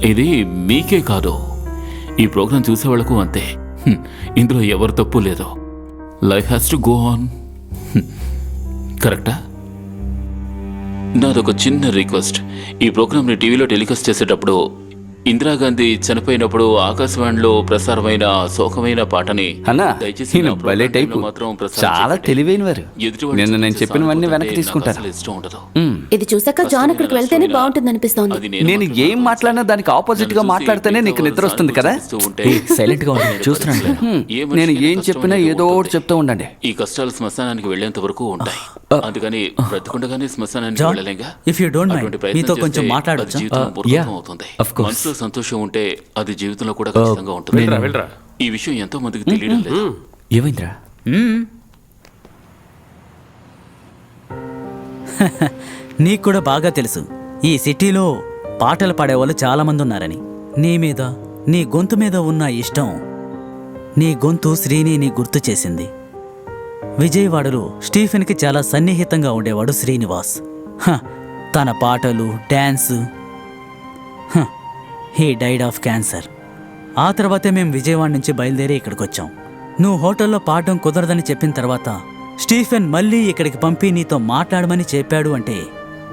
ఇది మీకే కాదు, ఈ ప్రోగ్రాం చూసే వాళ్ళకు అంతే. ఇందులో ఎవరు తప్పు లేదు. Life has to go on. కరెక్టా? నాదొక చిన్న రిక్వెస్ట్. ఈ ప్రోగ్రామ్ని టీవీలో టెలికాస్ట్ చేసేటప్పుడు ఇందిరాగాంధీ చనిపోయినప్పుడు ఆకాశవాణిలో ప్రసారమైన శోకమైన పాటని అన్నా, దయచేసి ఈయన నా భలే ప్రోగ్రాంలో టైపు. మాత్రం ప్రసారం చాలా చేయకండి. తెలివైనవారు. ఎదుటివాడు నిన్న నేను చూపించే చెప్పినవన్నీ సానుభూతి వెనక్కి అంటే తీసుకుంటారు. నాకు అసలు ఇష్టం ఉండదు. ఇది చూసాక జాన్ అక్కడికి వెళ్తేనే బాగుంటుంది అనిపిస్తోంది. అది నేను మాత్రం ఏం మాట్లాడినా దానికి ఆపోజిట్ గా మాట్లాడితేనే నీకు నిద్ర వస్తుంది కదా. సైలెంట్ గా ఉండండి, చూస్తున్నాను. నేను ఏం చెప్పినా ఏదో ఒకటి చెప్తూ ఉండండి. ఈ కష్టాలు శ్మశానానికి వెళ్లేంత వరకు ఉంటాయి. అందుకని బ్రతుకుండగానే శ్మశానానికి John, వెళ్ళలేంగా. if you don't mind, అటువంటి ప్రయత్నం మీతో కొంచెం చేస్తే మాట్లాడొచ్చా? అది జీవితంలో పూర్వకం అవుతుంది. of course. మనసులో సంతోషం ఉంటే అది జీవితంలో కూడా ఖచ్చితంగా ఉంటుంది. వెళ్ళరా. ఈ విషయం ఎంతో మందికి తెలియడం లేదు. ఏమైందిరా? నీకు కూడా బాగా తెలుసు ఈ సిటీలో పాటలు పాడేవాళ్ళు చాలా మంది ఉన్నారని. నీ మీద, నీ గొంతు మీద ఉన్న ఇష్టం, నీ గొంతు శ్రీని గుర్తు చేసింది. విజయవాడలో స్టీఫెన్కి చాలా సన్నిహితంగా ఉండేవాడు శ్రీనివాస్. తన పాటలు, dance. He died of cancer. ఆ తర్వాతే మేము విజయవాడ నుంచి బయలుదేరి ఇక్కడికి వచ్చాం. నువ్వు హోటల్లో పాడడం కుదరదని చెప్పిన తర్వాత స్టీఫెన్ మళ్ళీ ఇక్కడికి పంపి నీతో మాట్లాడమని చెప్పాడు. అంటే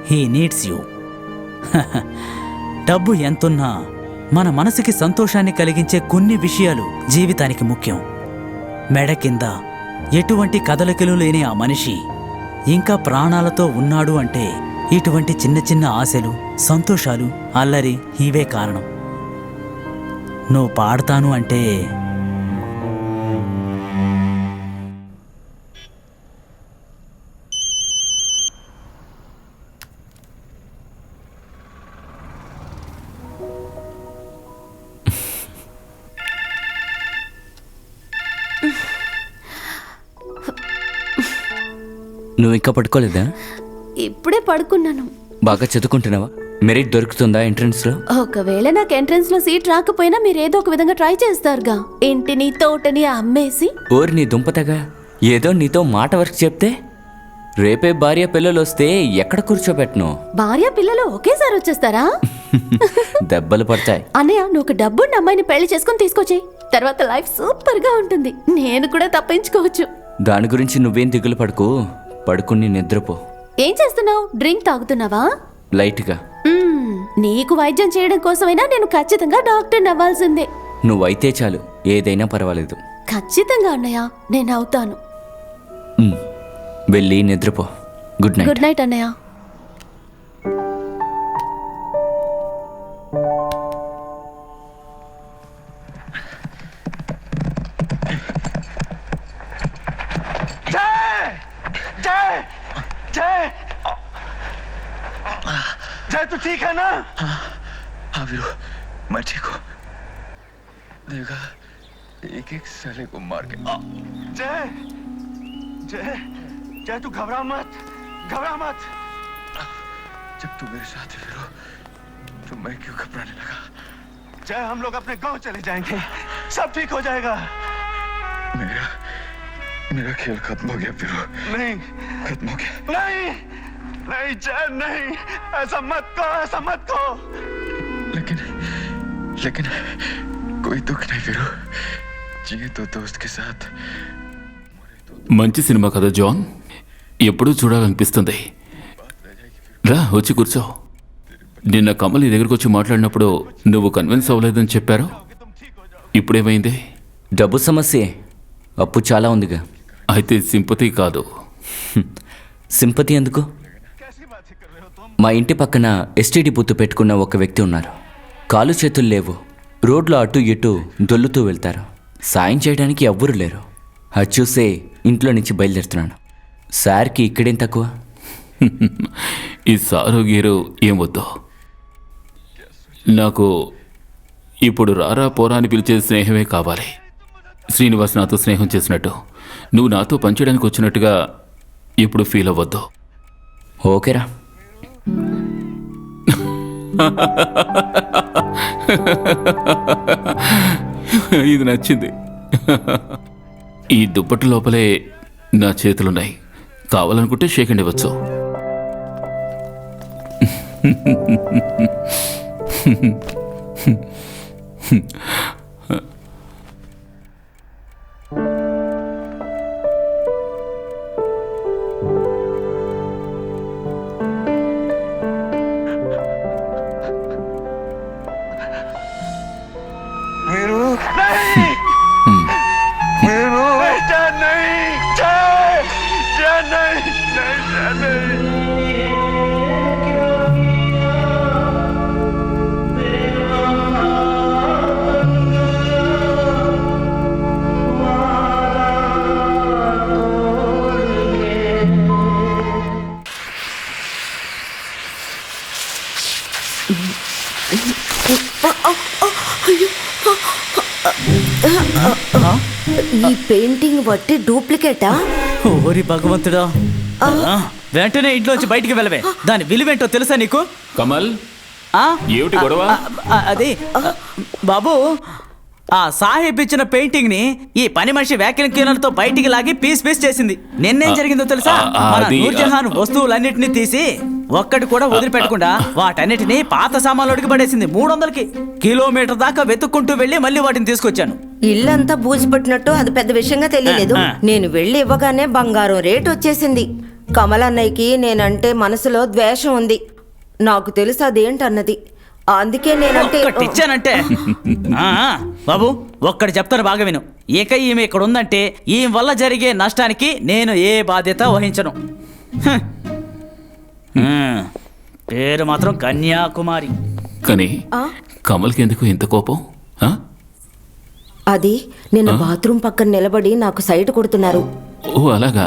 హీ నీడ్స్ యూ. డబ్బు ఎంతున్నా మన మనసుకి సంతోషాన్ని కలిగించే కొన్ని విషయాలు జీవితానికి ముఖ్యం. మెడ కింద ఎటువంటి కదలికలు లేని ఆ మనిషి ఇంకా ప్రాణాలతో ఉన్నాడు అంటే ఇటువంటి చిన్న చిన్న ఆశలు, సంతోషాలు, అల్లరి ఇవే కారణం. నువ్వు పాడతాను అంటే నువ్వు ఇంకా పడుకోలేదా? ఇప్పుడే పడుకున్నాను. బాగా చదువుకుంటున్నావా? మెరిట్ దొరుకుతుందా ఎంట్రన్స్ లో? ఒకవేళ నాకు ఎంట్రన్స్ లో సీట్ రాకపోయినా మీరు ఏదో ఒక విధంగా ట్రై చేస్తారుగా. ఇంటిని, తోటని అమ్మేసి. ఓరి నీ దుంపతగా, ఏదో నీతో మాట వరకు చెప్తే రేపే భార్య పిల్లలు వస్తే ఎక్కడ కూర్చోబెట్టను? భార్య పిల్లలు ఒకేసారి వచ్చేస్తారా? దెబ్బలు పడతాయి. అన్నయ్య, నువ్వు ఒక డబ్బున్న అమ్మాయిని పెళ్లి చేసుకుని తీసుకొచ్చేయి. తర్వాత లైఫ్ సూపర్ గా ఉంటుంది. నేను కూడా తప్పించుకోవచ్చు. దాని గురించి నువ్వేం దిగులు పడుకో, పడుకుని నిద్రపో. ఏం చేస్తున్నావు? డ్రింక్ తాగుతున్నావా? లైట్గా. నీకు వైద్యం చేయడం కోసమైనా నేను ఖచ్చితంగా డాక్టర్ అవ్వాల్సిందే. నువ్వైతే చాలు, ఏదైనా పర్వాలేదు. ఖచ్చితంగా అన్నయ్య, నేను అవుతాను. వెళ్ళి నిద్రపో. Good night. గుడ్ నైట్ అన్నయ్య. जय तू ठीक है ना? हाँ वीरू, मैं ठीक हूँ. देखा एक एक साले को मार के. जय जय जय तू घबरा मत, घबरा मत. जब तू मेरे साथ है वीरू, तो मैं क्यों घबराने लगा? जय, हम लोग अपने गांव चले जाएंगे, सब ठीक हो जाएगा. मेरा खेल खत्म हो गया वीरू. नहीं, खत्म हो गया. नहीं नहीं जय, नहीं, ऐसा मत कहो, ऐसा मत कहो. लेकिन कोई दुख नहीं वीरू. जिए तो दोस्त के साथ. మంచి సినిమా కదా జాన్, ఎప్పుడూ చూడాలనిపిస్తుంది. రా వచ్చి కూర్చో. నిన్న కమల్ నీ దగ్గరకు వచ్చి మాట్లాడినప్పుడు నువ్వు కన్విన్స్ అవ్వలేదని చెప్పారు. ఇప్పుడేమైంది? డబ్బు సమస్యే. అప్పు చాలా ఉందిగా. అయితే సింపతి కాదు. సింపతి ఎందుకు? మా ఇంటి పక్కన ఎస్టీడీ బూత్ పెట్టుకున్న ఒక వ్యక్తి ఉన్నారు. కాలు చేతులు లేవు, రోడ్లో అటు ఇటు దొల్లుతూ వెళ్తారు. సాయం చేయడానికి ఎవ్వరూ లేరు. అది చూసే ఇంట్లో నుంచి బయలుదేరుతున్నాను. సార్కి ఇక్కడేం తక్కువ? ఈ సారు గీరు ఏం వద్దు. నాకు ఇప్పుడు రారా పోరా అని పిలిచే స్నేహమే కావాలి. శ్రీనివాస్ నాతో స్నేహం చేసినట్టు, నువ్వు నాతో పనిచేయడానికి వచ్చినట్టుగా ఇప్పుడు ఫీల్ అవ్వద్దు. ఓకేరా. ఇది నచ్చింది. ఈ దుప్పటి లోపలే నా చేతులున్నాయి. కావాలనుకుంటే షేక్ హ్యాండ్ ఇవ్వచ్చు. वीरू नहीं वीरू बेटा नहीं जय जय नहीं जय नहीं ఈ పెయింటింగ్ బట్టి డూప్లికేటా? ఓరి భగవంతుడా. వెంటనే ఇంట్లోంచి బయటికి వెళ్ళవే. దాని విలువేంటో తెలుసా నీకు? కమల్, ఆ? ఏమిటి గొడవ? అది బాబు, ఆ సాహెబ్ ఇచ్చిన పెయింటింగ్ ని ఈ పని మనిషి వ్యాక్యూమ్ క్లీనర్ తో బయటికి లాగి పీస్ పీస్ చేసింది. నిన్నేం జరిగిందో తెలుసా? మన నూర్జహాన్ వస్తువులన్నిటినీ తీసి ఒక్కటి కూడా వదిలిపెట్టకుండా వాటన్నిటినీ పాత సామాన్లోకి పడేసింది. 300కి కిలోమీటర్ దాకా వెతుక్కుంటూ వెళ్ళి మళ్ళీ వాటిని తీసుకొచ్చాను. ఇల్లంతా బూజుపట్టినట్టు అది పెద్ద విషయంగా తెలియలేదు. నేను వెళ్ళి ఇవ్వగానే బంగారం రేట్ వచ్చేసింది. కమలన్నయ్యకి నేనంటే మనసులో ద్వేషం ఉంది. నాకు తెలుసు అదేంటన్నది. అందుకే నేనంటే ఇచ్చానంటే బాబు ఒక్కటి చెప్తాను బాగా విను. ఇక ఈమె ఇక్కడ ఉందంటే ఈ వల్ల జరిగే నష్టానికి నేను ఏ బాధ్యత వహించను. పేరు మాత్రం కన్యాకుమారి. కానీ కమల్కి ఎందుకు ఇంత కోపం? అది నిన్న బాత్రూమ్ పక్కన నిలబడి నాకు సైట్ కొడుతున్నారు. ఓ అలాగా,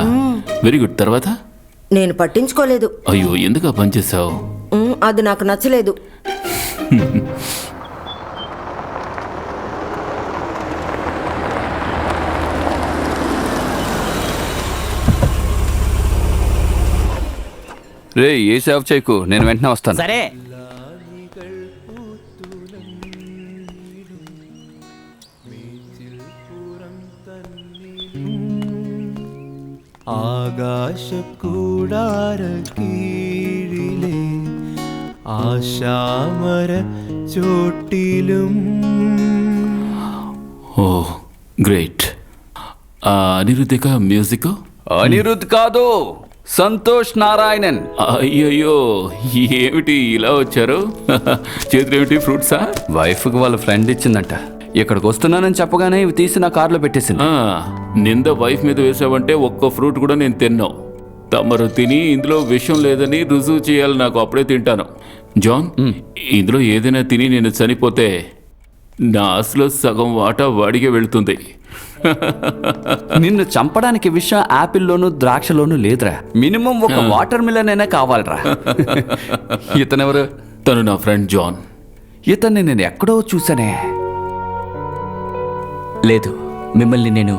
వెరీ గుడ్. తర్వాత? నేను పట్టించుకోలేదు. అయ్యో, ఎందుకు ఆ పని చేసావు? అది నాకు నచ్చలేదు. రే ఏ సేవ్ చేయకు, నేను వెంటనే వస్తాను. సరే. ആകാശ കൂടാര കീഴിലെ ആശാമര ചോട്ടിലും. ఓ గ్రేట్. అనిరుద్ధిక మ్యూజిక్? అనిరుద్ధ్ కాదు, సంతోష్ నారాయణన్. అయ్యయ్యో, ఏమిటి ఇలా వచ్చారు? చేతులు ఏమిటి, ఫ్రూట్సా? వైఫ్కి వాళ్ళ ఫ్రెండ్ ఇచ్చిందంట. ఇక్కడికి వస్తున్నానని చెప్పగానే ఇవి తీసి నా కార్లో పెట్టేసింది. నింద వైఫ్ మీద వేసావంటే ఒక్క ఫ్రూట్ కూడా నేను తిన్నావు. తమరు తిని ఇందులో విషయం లేదని రుజువు చేయాలి నాకు, అప్పుడే తింటాను. జాన్, ఇందులో ఏదైనా తిని నేను చనిపోతే నా ఆశలో సగం వాటా వాడికే వెళుతుంది. నిన్ను చంపడానికి విషయం యాపిల్లోనూ ద్రాక్షలోనూ లేదురా. మినిమం ఒక వాటర్ మిలన్ అయినా కావాలరా. ఇతనెవరు? తను నా ఫ్రెండ్ జాన్. ఇతన్ని నేను ఎక్కడో చూసానే. లేదు, మిమ్మల్ని నేను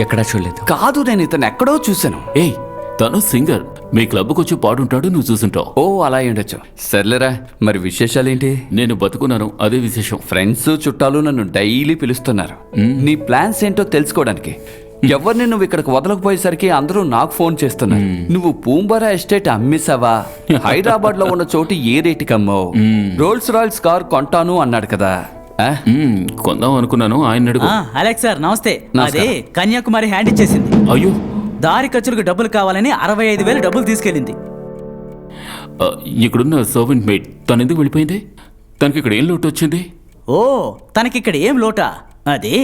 ఎక్కడా చూడలేదు. కాదు, నేను ఇతను ఎక్కడో చూశాను. ఏయ్, తను సింగర్. మీ క్లబ్కి వచ్చి పాడుంటాడు, నువ్వు చూసుంటావు. ఓ అలా ఉండొచ్చు. సర్లేరా, మరి విశేషాలేంటి? నేను బతుకున్నాను, అదే విశేషం. ఫ్రెండ్స్ చుట్టాలు నన్ను డైలీ పిలుస్తున్నారు నీ ప్లాన్స్ ఏంటో తెలుసుకోవడానికి. ఎవరిని నువ్వు ఇక్కడికి వదలకపోయేసరికి అందరూ నాకు ఫోన్ చేస్తున్నారు. నువ్వు పూంబరా ఎస్టేట్ అమ్మేసావా? హైదరాబాద్ లో ఉన్న చోటు ఏ రేటుకి అమ్మావు? రోల్స్ రాయల్స్ కార్ కొంటాను అన్నాడు కదా. కొందాం అనుకున్నాను, ఆయన అడుగు. అలెక్స్ సార్ నమస్తే. అదే కన్యాకుమారి హ్యాండ్ ఇచ్చేసింది. అయ్యో, దారి ఖర్చులకు డబ్బులు కావాలని 65,000 డబ్బులు తీసుకెళ్ళింది. ఇక్కడున్న సర్వెంట్ మేడ్ తను ఎందుకు వెళ్ళిపోయింది? తనకి ఇక్కడ ఏం లోటు వచ్చింది? ఓ తనకిక్కడ ఏం లోటా? అది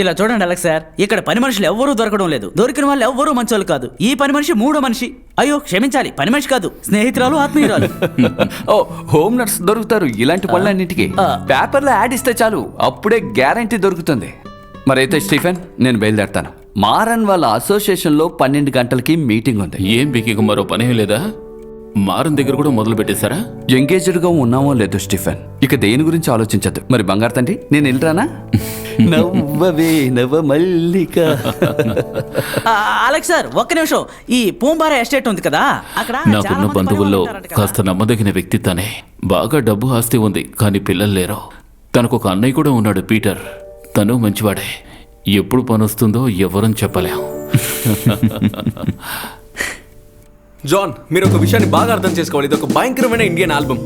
ఇలా చూడండి అలెక్స్ సార్, ఇక్కడ పని మనుషులు ఎవ్వరూ దొరకడం లేదు. దొరికిన వాళ్ళు ఎవ్వరూ మంచోళ్ళు కాదు. ఈ పని మనిషి మూడో మనిషి. అయ్యో క్షమించాలి, పని మనిషి కాదు, స్నేహితురాలు ఆత్మీయురాలు. ఓ హోమ్ నర్స్ దొరుకుతారు ఇలాంటి పనులన్నిటికీ. పేపర్లో యాడ్ ఇస్తే చాలు, అప్పుడే గ్యారంటీ దొరుకుతుంది. మరైతే స్టీఫెన్, నేను బయలుదేరుతాను. మారన్ వాళ్ళ అసోసియేషన్లో 12 గంటలకి మీటింగ్ ఉంది. ఏం మీకు మరో పనే లేదా? మారన్ దగ్గర కూడా మొదలు పెట్టేశారా? ఎంగేజ్డ్గా ఉన్నామో లేదో స్టీఫెన్, ఇక దేని గురించి ఆలోచించద్దు. మరి బంగారు తండ్రి, నేను వెళ్ళరానా? నవ్వవే నవ్వ మల్లిక. అలెక్స్ సార్ ఒక్క నిమిషం, ఈ పూంబారా ఎస్టేట్ ఉంది కదా, అక్కడ నాకున్న బంధువుల్లో కాస్త నమ్మదగిన వ్యక్తి తనే. బాగా డబ్బు ఆస్తి ఉంది, కానీ పిల్లలు లేరు. తనకు ఒక అన్నయ్య కూడా ఉన్నాడు, పీటర్. తను మంచివాడే. ఎప్పుడు పని వస్తుందో ఎవరని చెప్పలేం. జాన్, మీరు ఒక విషయాన్ని బాగా అర్థం చేసుకోవాలి. ఇది ఒక భయంకరమైన ఇండియన్ ఆల్బమ్.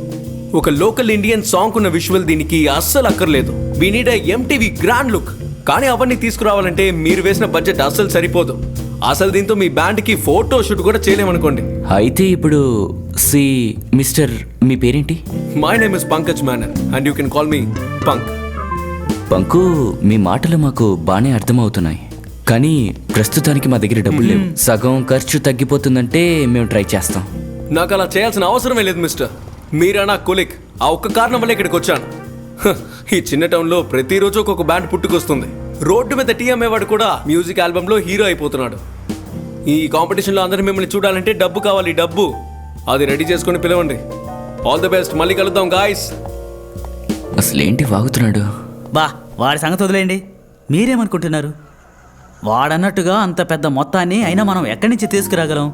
ఒక లోకల్ ఇండియన్ సాంగ్ ఉన్న విజువల్ దీనికి అస్సలు అక్కర్లేదు. We need MTV grand look. కానీ అవన్నీ తీసుకురావాలంటే మీరు వేసిన బడ్జెట్ అస్సలు సరిపోదు. అసలు దీంతో మీ బ్యాండ్కి ఫోటో షూట్ కూడా చేయలేమనుకోండి. అయితే ఇప్పుడు మిస్టర్, మీ పేరేంటి? My name is Pankaj Menon and you can call me Pank. Panku, మీ మాటలు మాకు బాగానే అర్థమవుతున్నాయి, కానీ ప్రస్తుతానికి మా దగ్గర డబ్బులు లేవు. సగం ఖర్చు తగ్గిపోతుందంటే మేము ట్రై చేస్తాం. నాకు అలా చేయాల్సిన అవసరమే లేదు మిస్టర్. మీరా నా కొలిక్. ఆ ఒక్క కారణం వల్ల ఇక్కడికి వచ్చాను. ఈ చిన్న టౌన్లో ప్రతిరోజు ఒక్కొక్క బ్యాండ్ పుట్టుకొస్తుంది. రోడ్డు మీద టీ అమ్మేవాడు కూడా మ్యూజిక్ ఆల్బంలో హీరో అయిపోతున్నాడు. ఈ కాంపిటీషన్లో అందరూ మిమ్మల్ని చూడాలంటే డబ్బు కావాలి, డబ్బు. అది రెడీ చేసుకొని పిలవండి. All the best. మళ్ళీ కలుద్దాం గాయస్. అసలేంటి వాగుతున్నాడు? బా, వాడి సంగతి వదిలేయండి. మీరేమనుకుంటున్నారు? వాడన్నట్టుగా అంత పెద్ద మొత్తాన్ని అయినా మనం ఎక్కడి నుంచి తీసుకురాగలం?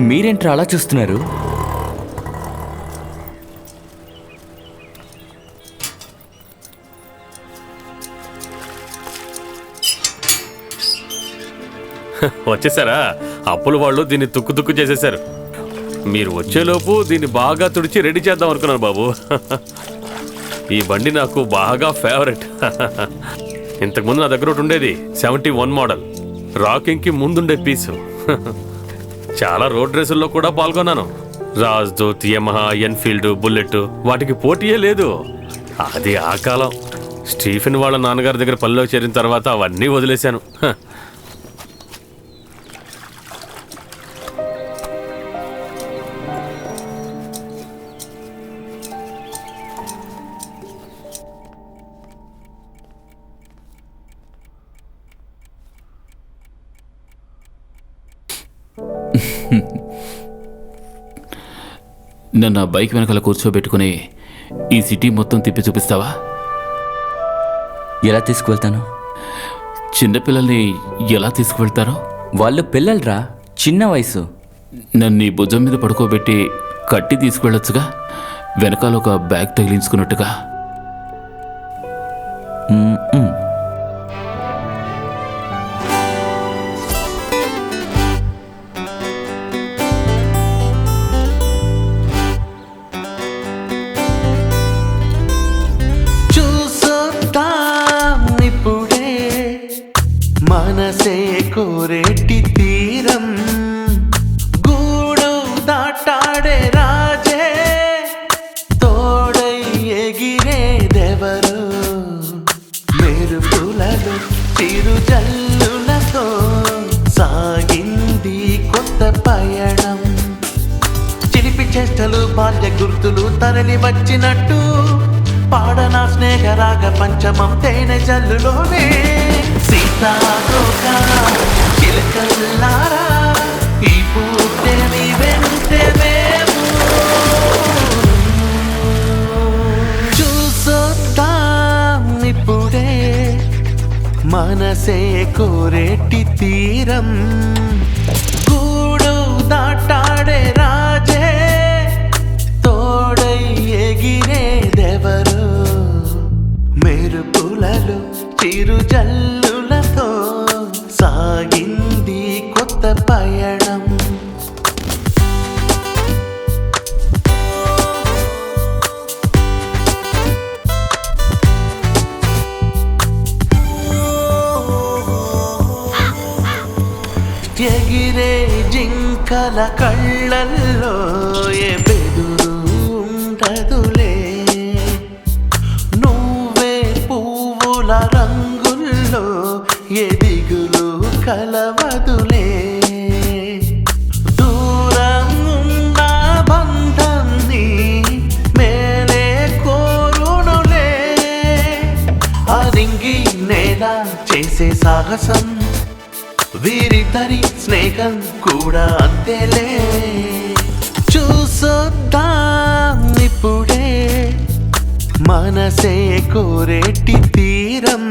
మీరేంట్రా అలా చూస్తున్నారు? వచ్చేసారా? అప్పుల వాళ్ళు దీన్ని తుక్కు చేసేశారు. మీరు వచ్చేలోపు దీన్ని బాగా తుడిచి రెడీ చేద్దాం అనుకున్నాను బాబు. ఈ బండి నాకు బాగా ఫేవరెట్. ఇంతకుముందు నా దగ్గర ఒకటి ఉండేది, 71 మోడల్, రాకింగ్కి ముందుండే పీసు. చాలా రోడ్ రేసుల్లో కూడా పాల్గొన్నాను. రాజ్దూత్, యమహా, ఎన్ఫీల్డ్, బుల్లెట్, వాటికి పోటీయే లేదు. అది ఆ కాలం. స్టీఫెన్ వాళ్ళ నాన్నగారి దగ్గర పనిలో చేరిన తర్వాత అవన్నీ వదిలేశాను. నన్ను ఆ బైక్ వెనకాల కూర్చోబెట్టుకుని ఈ సిటీ మొత్తం తిప్పి చూపిస్తావా? ఎలా తీసుకువెళ్తాను? చిన్నపిల్లల్ని ఎలా తీసుకువెళ్తారో? వాళ్ళు పిల్లలరా, చిన్న వయసు. నన్ను ఈ భుజం మీద పడుకోబెట్టి కట్టి తీసుకువెళ్ళొచ్చుగా, వెనకాల ఒక బ్యాగ్ తగిలించుకున్నట్టుగా. మనసే కోరేటి తీరం, గూడు దాటాడే రాజే, తోడై ఎగిరేదెవరు, మెరుపులలో చిరుజల్లులతో సాగింది కొత్త పయనం. చిలిపి చేష్టలు, బాల్య గుర్తులు తరలి వచ్చినట్టు, పాడనా స్నేహరాగ పంచమం తేనె జల్లులోనే. సీతాకోక చిలకల్లారా, ఈ పూటే మీ వెంటే మేము చూసొద్దాం ఇప్పుడే, మనసే కోరేటి తీరం, గూడు దాటాడే రాజే, తోడై ఎగిరేదెవరు, మెరుపులలో చిరుజల్లులతో సాగింది కొత్త పయనం. ఎగిరే జింక చుక్కల కళ్ళల్లో ఏ బెదురు ఉండదులే, నువ్వే పువ్వుల రంగుల్లో ఏ దిగులు కలవదులే, దూరం ఉన్న బంధాన్ని మేలే కోరునులే, అరింగి నేల చేసే సాహసం వీరిద్దరి స్నేహం కూడా అంతేలే, చూసొద్దాం ఇప్పుడే మనసే కోరేటి తీరం.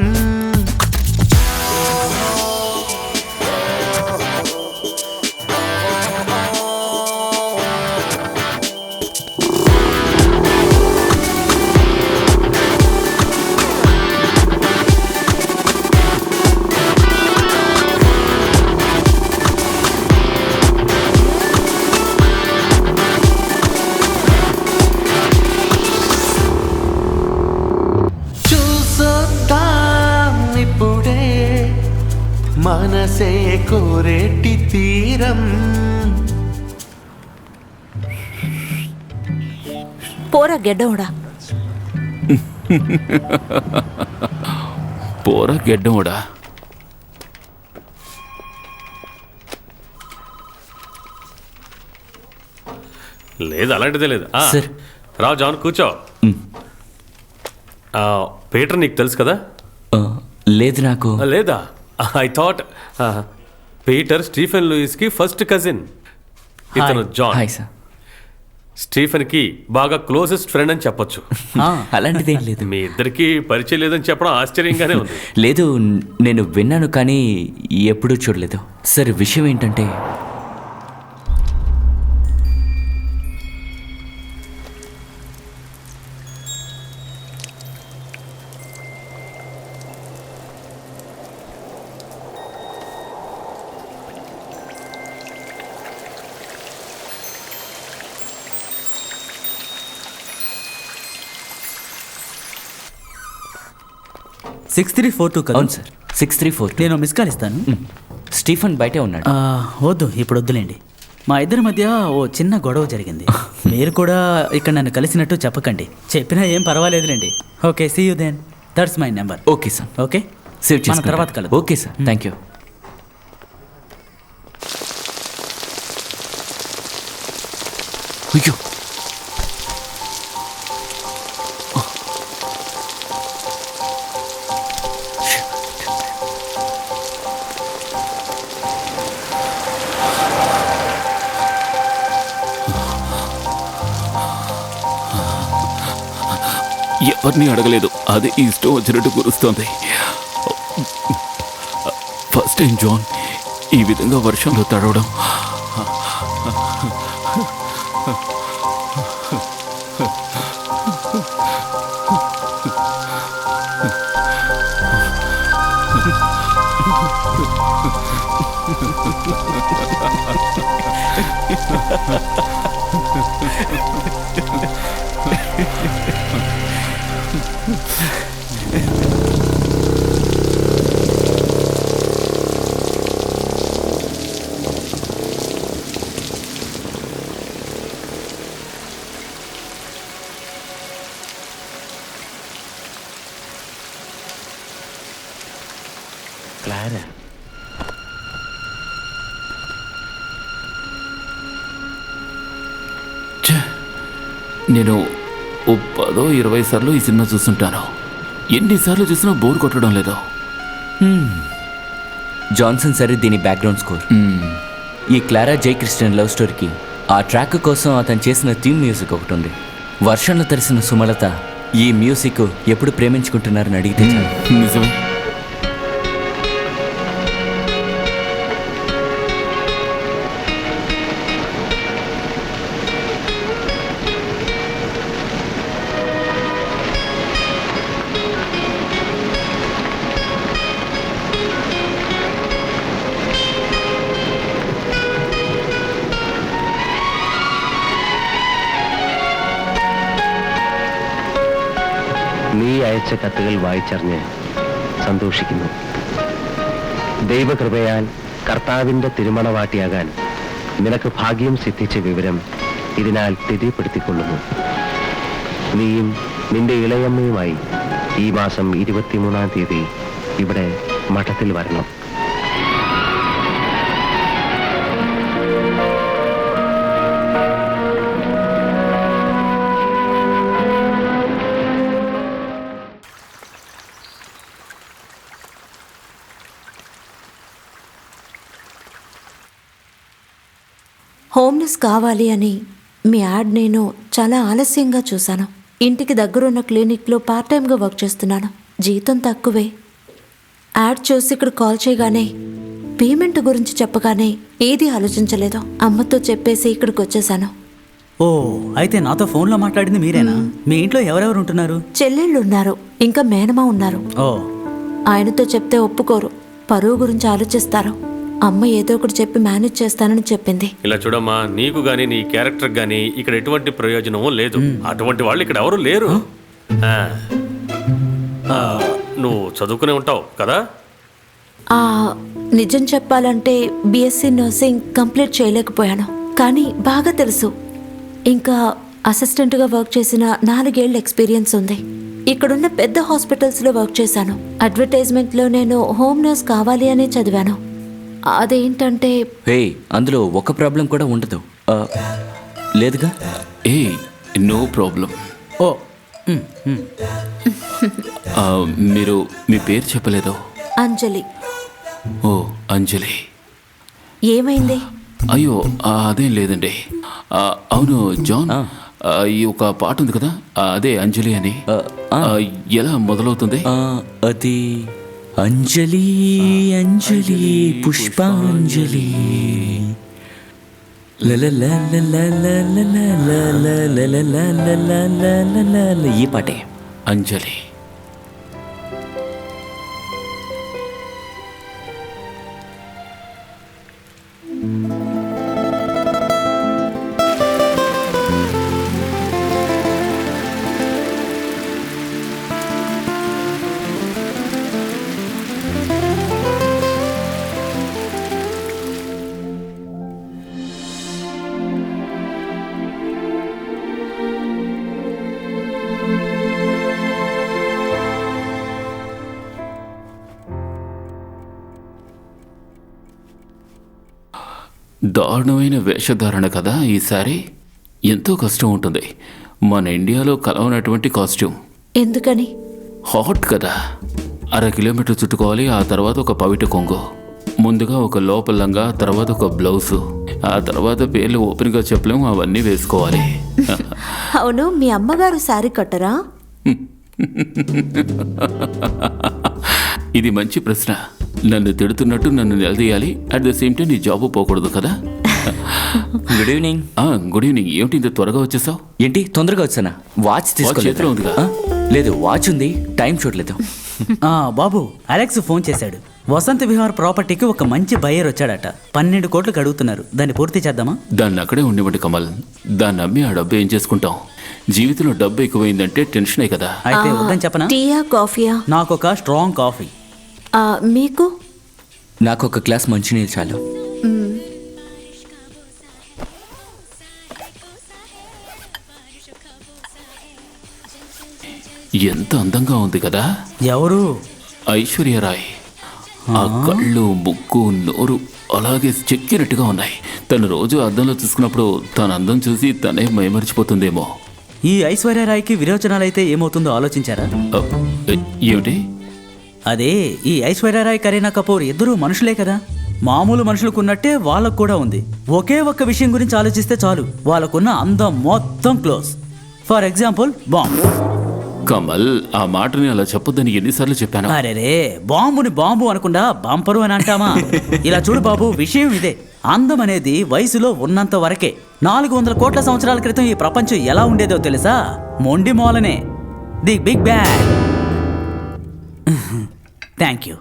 మనసే కోరేటి తీరం. పోరా గెడ్డోడా. పోరా గెడ్డోడా. లేదు అలాంటిదే లేదు. సార్. రా జాన్ కూర్చో. పీటర్ నీకు తెలుసు కదా? లేదు నాకు. లేదా? ఐ థాట్ పీటర్ స్టీఫెన్ లూయిస్కి ఫస్ట్ కజిన్. ఇతను జాన్. Hi sir. స్టీఫెన్ కి బాగా క్లోజెస్ట్ ఫ్రెండ్ అని చెప్పొచ్చు. అలాంటిదేం లేదు. మీ ఇద్దరికి పరిచయం లేదని చెప్పడం ఆశ్చర్యంగానే ఉంది. లేదు, నేను విన్నాను కానీ ఎప్పుడూ చూడలేదు. సార్ విషయం ఏంటంటే సిక్స్ 6342 కదా? అవును సార్, 6342. నేను మిస్ కాల్ ఇస్తాను. స్టీఫెన్ బయటే ఉన్నాడు. వద్దు, ఇప్పుడు వద్దులేండి. మా ఇద్దరి మధ్య ఓ చిన్న గొడవ జరిగింది. మీరు కూడా ఇక్కడ నన్ను కలిసినట్టు చెప్పకండి. చెప్పినా ఏం పర్వాలేదులేండి. Okay, see you then. That's my number. Okay sir. Okay, save మన చేసుకుంటా. తర్వాత కలుద్దాం. Okay sir, thank you. అయ్యో, ఎవరిని అడగలేదు, అది ఇష్టం వచ్చినట్టు కురుస్తోంది. ఫస్ట్ టైం జాన్ ఈ విధంగా వర్షంలో తడవడం. క్లారా, నేను 10-20 సార్లు ఈ సినిమా చూస్తుంటాను. ఎన్నిసార్లు చూసినా బోర్ కొట్టడం లేదు. జాన్సన్ సరే దీని బ్యాక్గ్రౌండ్ స్కోర్. ఈ క్లారా జై క్రిస్టియన్ లవ్ స్టోరీకి ఆ ట్రాక్ కోసం అతను చేసిన థీమ్ మ్యూజిక్ ఒకటి ఉంది. వర్షంలో తడిసిన సుమలత ఈ మ్యూజిక్ ఎప్పుడు ప్రేమించుకుంటున్నారని అడిగితే చాలు. నిజమే. നീ അയച്ച കത്തുകൾ വായിച്ചറിഞ്ഞ് സന്തോഷിക്കുന്നു. ദൈവകൃപയാൽ കർത്താവിൻ്റെ തിരുമണവാട്ടിയാകാൻ നിനക്ക് ഭാഗ്യം സിദ്ധിച്ച വിവരം ഇതിനാൽ സ്ഥിതിപ്പെടുത്തിക്കൊള്ളുന്നു. നീയും നിന്റെ ഇളയമ്മയുമായി ഈ മാസം 23-ാം തീയതി ഇവിടെ മഠത്തിൽ വരണം. హోమ్లెస్ కావాలి అని మీ యాడ్ నేను చాలా ఆలస్యంగా చూశాను. ఇంటికి దగ్గరున్న క్లినిక్లో పార్ట్ టైంగా వర్క్ చేస్తున్నాను. జీతం తక్కువే. యాడ్ చూసి ఇక్కడ కాల్ చేయగానే పేమెంట్ గురించి చెప్పగానే ఏది ఆలోచించలేదు. అమ్మతో చెప్పేసి ఇక్కడికి వచ్చేసాను. ఓ, అయితే నాతో ఫోన్లో మాట్లాడింది మీరేనా? మీ ఇంట్లో ఎవరెవరు ఉంటున్నారు? చెల్లెళ్ళు ఉన్నారు, ఇంకా మేనమా ఉన్నారు. ఓ, ఆయనతో చెప్తే ఒప్పుకోరు, పరువు గురించి ఆలోచిస్తారు. అమ్మ ఏదో ఒకటి చెప్పి మేనేజ్ చేస్తానని చెప్పింది. ఇలా చూడమ్మా, నీకు గానీ నీ క్యారెక్టర్ గానీ ఇక్కడ ఎటువంటి ప్రయోజనమూ లేదు. అటువంటి వాళ్ళు ఇక్కడ ఎవరు లేరు. నువ్వు చదువుకునే ఉంటావు కదా? నిజం చెప్పాలంటే బీఎస్సీ నర్సింగ్ కంప్లీట్ చేయలేకపోయాను, కానీ బాగా తెలుసు. ఇంకా అసిస్టెంట్గా వర్క్ చేసిన 4 ఏళ్ల ఎక్స్పీరియన్స్ ఉంది. ఇక్కడున్న పెద్ద హాస్పిటల్స్లో వర్క్ చేశాను. అడ్వర్టైజ్మెంట్లో నేను హోమ్ నర్స్ కావాలి అనే చదివాను. అదేంటంటే అందులో ఒక ప్రాబ్లం కూడా ఉండదు లేదుగా. No problem. ఓ, మీరు మీ పేరు చెప్పలేదు. అంజలి. ఓ, అంజలి. ఏమైంది? అయ్యో అదేం లేదండి. అవును జాన్, ఈ ఒక పాట ఉంది కదా, అదే అంజలి అని. ఎలా మొదలవుతుంది? అది అంజలి అంజలి పుష్పాంజలి ఈ పాటే అంజలి. దారుణమైన వేషధారణ కదా ఈసారి. ఎంతో కష్టం ఉంటుంది. మన ఇండియాలో కలవనటువంటి కాస్ట్యూమ్. ఎందుకని? హాట్ కదా. 1/2 కిలోమీటర్ చుట్టుకోవాలి. ఆ తర్వాత ఒక పవిట కొంగు, ముందుగా ఒక లోపలంగా, తర్వాత ఒక బ్లౌజు, ఆ తర్వాత పేర్లు ఓపెన్గా చెప్పలేము, అవన్నీ వేసుకోవాలి. అవును, మీ అమ్మగారు శారీ కట్టరా? ఇది మంచి ప్రశ్న. నన్ను తిడుతున్నట్టు నన్ను నిలదీయాలి, అట్ ద సేమ్ టైం నీ జాబ్ పోకూడదు కదా. Good evening. Good evening. ఏమిటి ఇంత త్వరగా వచ్చేసావు? ఏంటి తొందరగా వచ్చానా? వాచ్ చేతిలో ఉందిగా. లేదు, వాచ్ ఉంది, టైం చూడలేదు. బాబు, అలెక్స్ ఫోన్ చేశాడు. వసంత విహార్ ప్రాపర్టీకి ఒక మంచి బయ్యర్ వచ్చాడట. 12 కోట్లకు అడుగుతున్నారు. దాన్ని పూర్తి చేద్దామా? దాన్ని అక్కడే ఉండివ్వండి కమల్. దాన్ని అమ్మి ఆ డబ్బు ఏం చేసుకుంటాం? జీవితంలో డబ్బు ఎక్కువైందంటే టెన్షనే కదా. అయితే వద్దని చెప్పనా? టీయా కాఫీయా? నాకు ఒక స్ట్రాంగ్ కాఫీ. మీకు? నాకు ఒక గ్లాస్ మంచినీళ్ళు చాలు. ఎంత అందంగా ఉంది కదా. ఎవరు? ఐశ్వర్యరాయ్. ఆ కళ్ళు, ముక్కు, నోరు అలాగే చెక్కినట్టుగా ఉన్నాయి. తను రోజు అద్దంలో చూసుకున్నప్పుడు తన అందం చూసి తనే మైమరిచిపోతుందేమో. ఈ ఐశ్వర్యరాయ్కి విరోచనాలైతే ఏమవుతుందో ఆలోచించారా? ఏమిటి? అదే, ఈ ఐశ్వర్యరాయ్, కరీనా కపూర్ ఇద్దరూ మనుషులే కదా. మామూలు మనుషులకు ఉన్నట్టే వాళ్ళకు కూడా ఉంది. ఒకే ఒక్క విషయం గురించి ఆలోచిస్తే చాలు, వాళ్ళకున్న అందం మొత్తం close. For example, bomb. Kamal, ఆ మాటని అలా చెప్పొద్దని ఎన్నిసార్లు చెప్పాను. అరేరే, బాంబుని బాంబు అనకుండా బంపరు అని అంటామా? ఇలా చూడు బాబు, విషయం ఇదే. అందం అనేది వయసులో ఉన్నంత వరకే. 400 కోట్ల సంవత్సరాల క్రితం ఈ ప్రపంచం ఎలా ఉండేదో తెలుసా? మొండి మూలనే. The big bang. Thank you.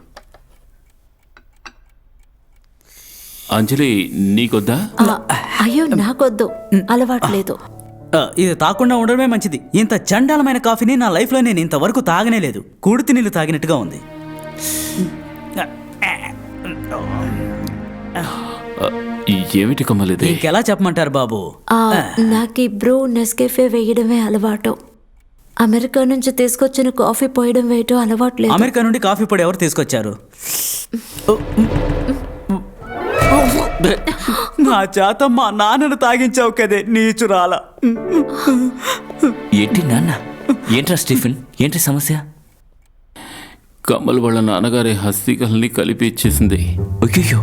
Anjali, నీకొద్దా? అయ్యో, నాకొద్దు, అలవాట్లేదు. ఇది తాకుండా ఉండడమే మంచిది. ఇంత చండాలమైన కాఫీని నా లైఫ్లో నేను ఇంతవరకు తాగనే లేదు. కుడితి నీళ్ళు తాగినట్టుగా ఉంది. ఏమిటి కమల్ ఇది? ఇంకెలా చెప్పమంటారు బాబు? నాకు ఈ బ్రూ నెస్కేఫే వేయడమే అలవాటు. అమెరికా నుంచి తీసుకొచ్చిన కాఫీ పోయడం వేయటం అలవాటు లేదు. అమెరికా నుండి కాఫీ పొడి ఎవరు తీసుకొచ్చారు? నా చేత మా నాన్నను తాగించావు కదే నీచురాల. ఏంటి నాన్న? ఏంట్రా స్టీఫెన్, ఏంటి సమస్య? కమల్ వాళ్ళ నాన్నగారి హస్తికల్ని కలిపి ఇచ్చేసింది. అయ్యో,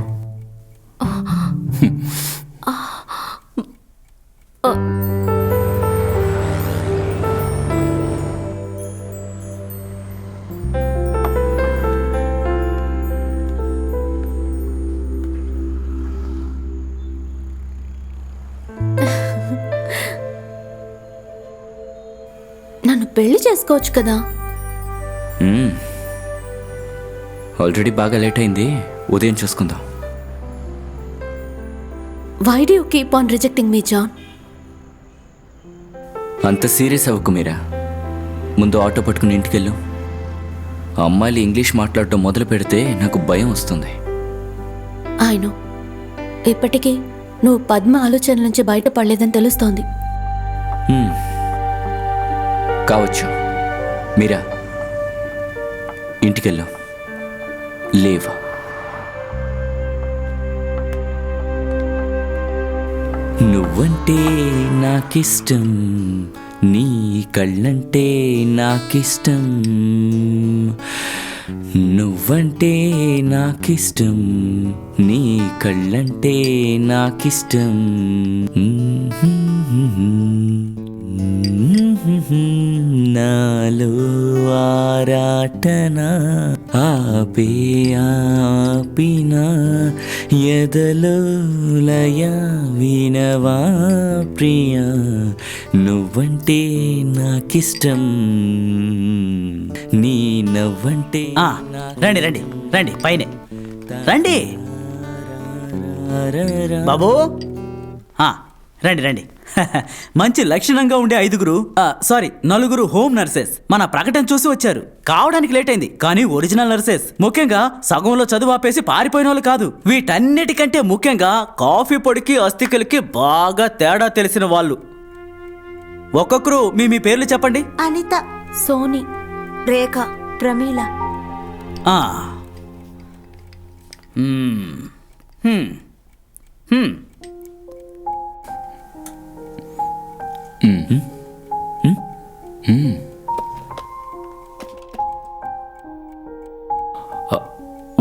నన్ను పెళ్లి చేసుకోవచ్చు కదా. ఆల్రెడీ బాగా లేట్ అయింది, ఉదయం చూసుకుందాం. Why do you keep on rejecting me John? అంత సీరియస్ అవ్వకు మీరా. ముందు ఆటో పట్టుకుని ఇంటికెళ్ళు. అమ్మాయిలు ఇంగ్లీష్ మాట్లాడటం మొదలు పెడితే నాకు భయం వస్తుంది. ఆయన ఇప్పటికీ నువ్వు పద్మ ఆలోచనల నుంచి బయటపడలేదని తెలుస్తోంది. కావచ్చు. మీరా, ఇంటికెళ్ళు. లేవ్. నువ్వంటే నాకిష్టం, నీ కళ్ళంటే నాకిష్టం. నువ్వంటే నాకిష్టం, నీ కళ్ళంటే నాకిష్టం. నాలో ఆరాటన ఆపే ఆపిన ఎదలో లయ వినవా ప్రియా. నువ్వంటే నాకిష్టం, నీ నవ్వంటే. రండి రండి రండి, పైనే రండి బాబు. రండి రండి. మంచి లక్షణంగా ఉండే 9 హోమ్ నర్సెస్ మన ప్రకటన చూసి వచ్చారు. కావడానికి లేట్ అయింది, కానీ ఒరిజినల్ నర్సెస్. ముఖ్యంగా సగంలో చదువు ఆపేసి పారిపోయిన వాళ్ళు కాదు. వీటన్నిటికంటే ముఖ్యంగా కాఫీ పొడికి అస్థికలకి బాగా తేడా తెలిసిన వాళ్ళు. ఒక్కొక్కరు మీ పేర్లు చెప్పండి. అనిత, సోని, రేఖ, ప్రమీల.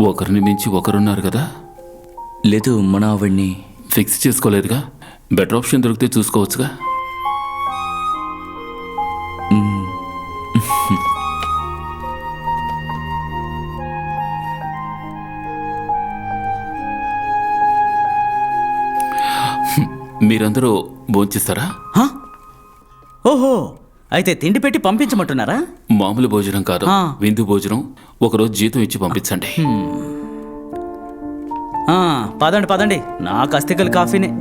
ఒకరిని మించి ఒకరున్నారు కదా? లేదు, మన ఆవిడ్ని ఫిక్స్ చేసుకోలేదుగా. బెటర్ ఆప్షన్ దొరికితే చూసుకోవచ్చుగా. మీరందరూ భోంచేస్తారా? ఓహో, అయితే తిండి పెట్టి పంపించమంటున్నారా? మామూలు భోజనం కాదు, విందు భోజనం. ఒకరోజు జీతం ఇచ్చి పంపించండి. పదండి పదండి, నాకు అస్థికలు కాఫీనే.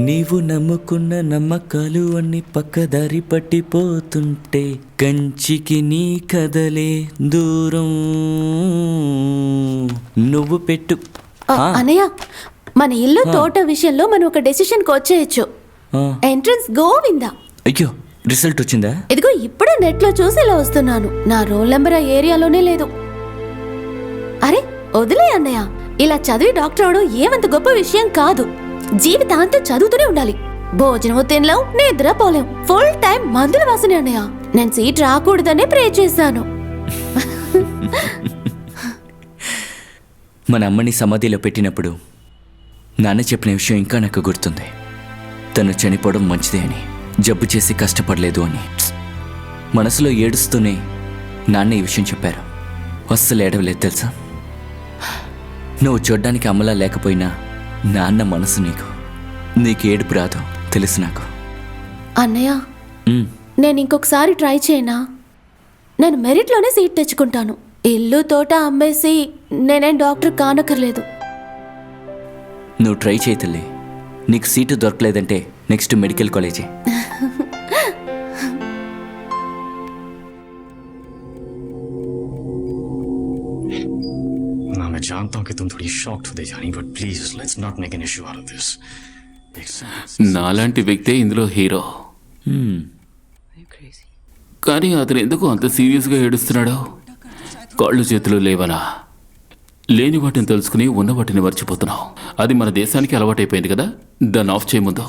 నీవు నమ్ముకున్న నమ్మకాలు అన్ని పక్కదారి పట్టిపోతుంటే కంచికి నీ కదలే దూరం. నువ్వు పెట్టు. అనయ్య, మన ఇల్లు తోట విషయంలో మనం ఒక డెసిషన్కి వచ్చేయచ్చు. ఎంట్రన్స్ గోవిందా. అయ్యో, రిజల్ట్ వచ్చిందా? ఇదిగో ఇప్పుడే నెట్లో చూసి ఇలా వస్తున్నాను. నా రోల్ నెంబర్ ఆ ఏరియాలోనే లేదు. అరే వదిలే అన్నయ్య, ఇలా చదివి డాక్టర్ అవడం ఏమంత గొప్ప విషయం కాదు. జీవితాంతం చదువుతూనే ఉండాలి. భోజనం తినలేం, నిద్రపోలేం, ఫుల్ టైం మందుల వాసనే అన్నయ్య. నేను సీట్ రాకూడదనే ప్రే చేశాను. మన అమ్మని సమాధిలో పెట్టినప్పుడు నాన్న చెప్పిన విషయం ఇంకా నాకు గుర్తుంది. తను చనిపోవడం మంచిదే అని, జబ్బు చేసి కష్టపడలేదు అని. మనసులో ఏడుస్తూనే నాన్న ఈ విషయం చెప్పారు. అస్సలు ఏడవలేదు తెలుసా. నువ్వు చూడ్డానికి అమ్మలా లేకపోయినా నాన్న మనసు నీకు ఏడుపు రాదు తెలుసు నాకు. అన్నయ్య, నేను ఇంకొకసారి ట్రై చేయనా? నేను మెరిట్లోనే సీట్ తెచ్చుకుంటాను. ఇల్లు తోట అమ్మేసి నేనేం డాక్టర్ కానక్కర్లేదు. నువ్వు ట్రై చేయి తల్లి. నీకు సీటు దొరకలేదంటే నెక్స్ట్ మెడికల్ కాలేజీ. मैं जानता हूं कि तुम थोड़ी शॉक्ड होते जानी, but please let's not make an issue out of this. నాలాంటి వ్యక్తే ఇందులో హీరో. కానీ అతను ఎందుకు అంత సీరియస్గా ఏడుస్తున్నాడు? కాళ్ళు చేతులు లేవనా? లేని వాటిని తెలుసుకుని ఉన్న వాటిని మర్చిపోతున్నావు. అది మన దేశానికి అలవాటైపోయింది కదా. దాన్ని ఆఫ్ చేయ ముందు.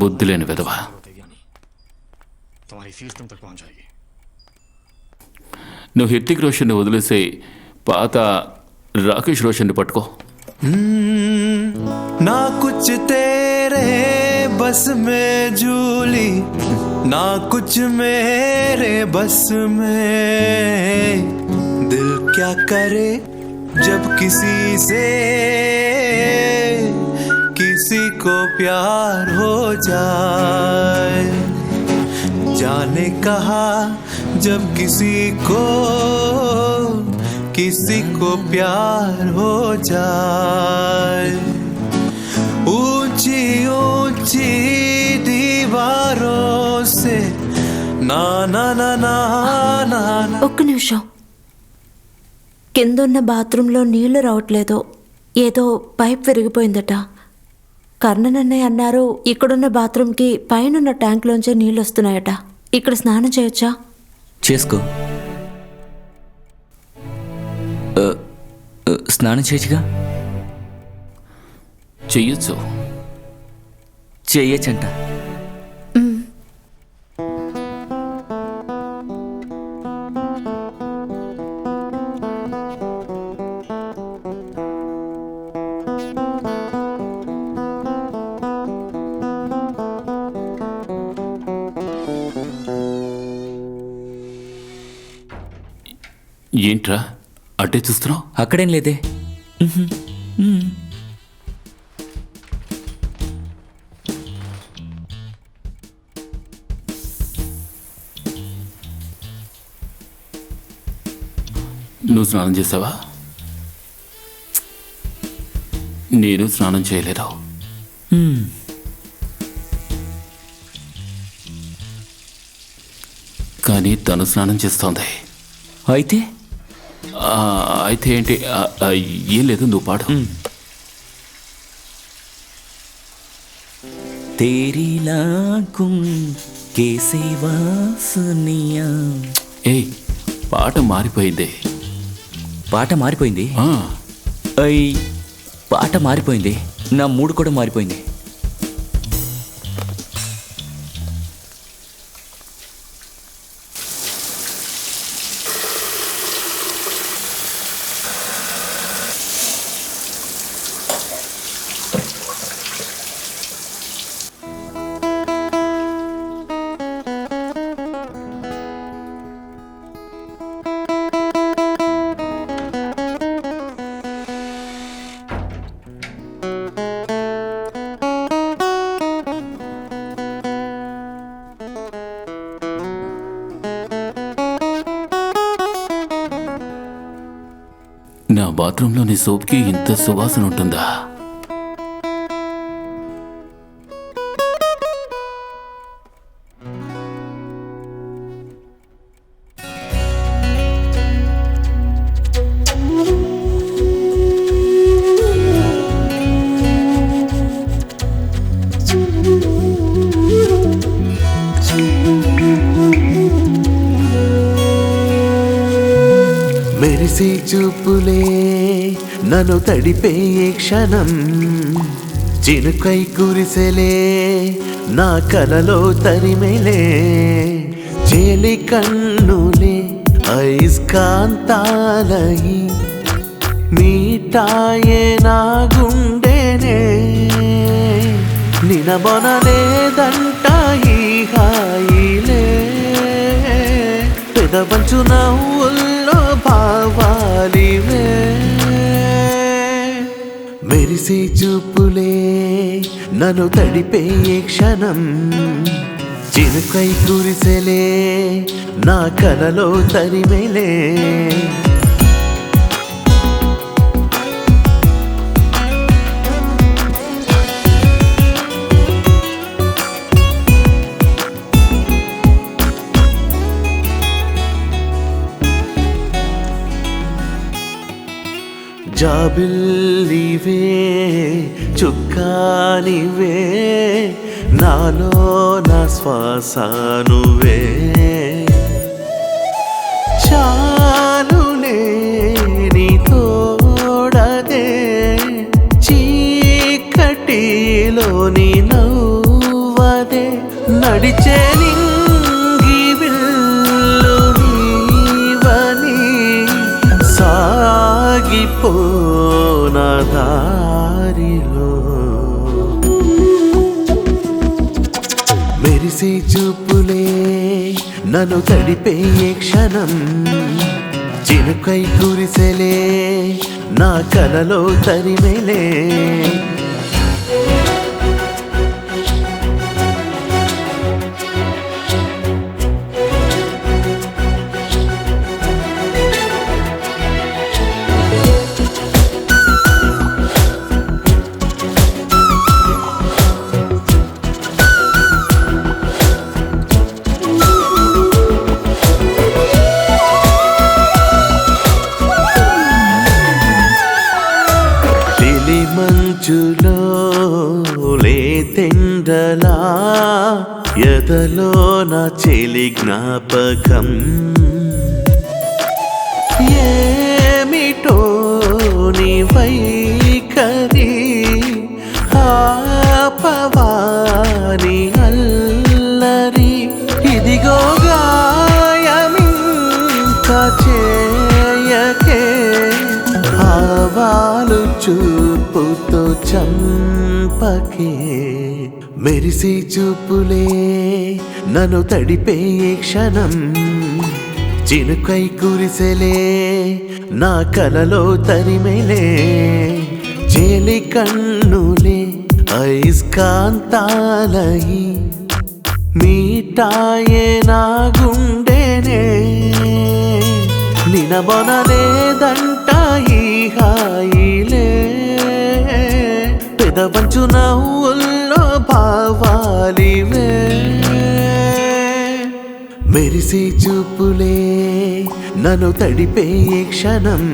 బుద్ధి లేని విధవా. तुम्हारी फीस तुम तक पहुंच जाएगी. నువ్వు హృతిక్ రోషన్ని వదిలేసి పాత రాకేష్ రోషన్ని పట్టుకో. ना कुछ तेरे बस में झूली, ना कुछ मेरे बस में. दिल क्या करे जब किसी से किसी को प्यार हो जाए. जाने कहा जब किसी को प्यार हो जाए. ऊंची ऊंची दीवारों से ना ना ना ना ना. ఒక్క నిమిషం. కిందున్న బాత్రూంలో నీళ్లు రావట్లేదు. ఏదో పైప్ విరిగిపోయిందట. కర్ణనన్నయ్య అన్నారు ఇక్కడున్న బాత్రూంకి పైనున్న ట్యాంక్లోంచే నీళ్ళు వస్తున్నాయట. ఇక్కడ స్నానం చేయొచ్చా? చేసుకో. స్నానం చేయొచ్చుగా. చెయ్యొచ్చు. చెయ్యొచ్చంట. ఏంట్రా అట్టే చూస్తున్నావు? అక్కడేం లేదే. నువ్వు స్నానం చేసావా? నేను స్నానం చేయలేదు. కానీ తను స్నానం చేస్తోంది. అయితే అయితే ఏంటి? ఏం లేదు, నువ్వు పాడు. तेरी लाखों के सिवा सुनिया. ఏయ్, పాట మారిపోయింది. పాట మారిపోయింది. పాట మారిపోయింది. నా మూడు కూడా మారిపోయింది. నా బాత్రూంలోని సోప్కి ఇంత సువాసన ఉంటుందా? మెరిసే చూపులే నన్ను తడిపే క్షణం, చినుకై కురిసెలే నా కలలో తరిమెలే. చేలి కన్నులే ఐస్కాంతాలై మీటాయే నా గుండెనే. నినబొనలేదంట ఈ హాయిలే, పెదవంచు నవ్వుల్లో భావాలివే. మెరిసే చూపులే నన్ను తడిపే క్షణం, చినుకై కురిసెలే నా కలలో తరిమెలే జాబిల్లివే చుక్కానివే నాలో నా శ్వాస నువ్వే చాలులే నీ తోడదే చీకటిలోని నవ్వదే నడిచే నింగి విల్లు నీవని సాగిపోన దారిలో మెరిసే చూపులే నన్ను తడిపే క్షణం చినుకై కురిసెలే నా కలలో తరిమెలే మంచులో లేతెండలా ఎదలో నా చెలి జ్ఞాపకం ఏమిటో నీ వైఖరి ఆపవాని అల్లరి ఇదిగో గాయమింకా చేయకే ఆవాలు చూపుతో చంపకే మెరిసే చూపులే నన్ను తడిపే క్షణం చినుకై కురిసెలే నా కలలో తరిమెలే చేలి కన్నులే అయస్కాంతాలయి మీటాయే నా గుండెనే నినబొనలేదంట ఈ హాయిలే పెదవంచు నవ్వుల్లో భావాలివే మెరిసే చూపులే నన్ను తడిపే క్షణం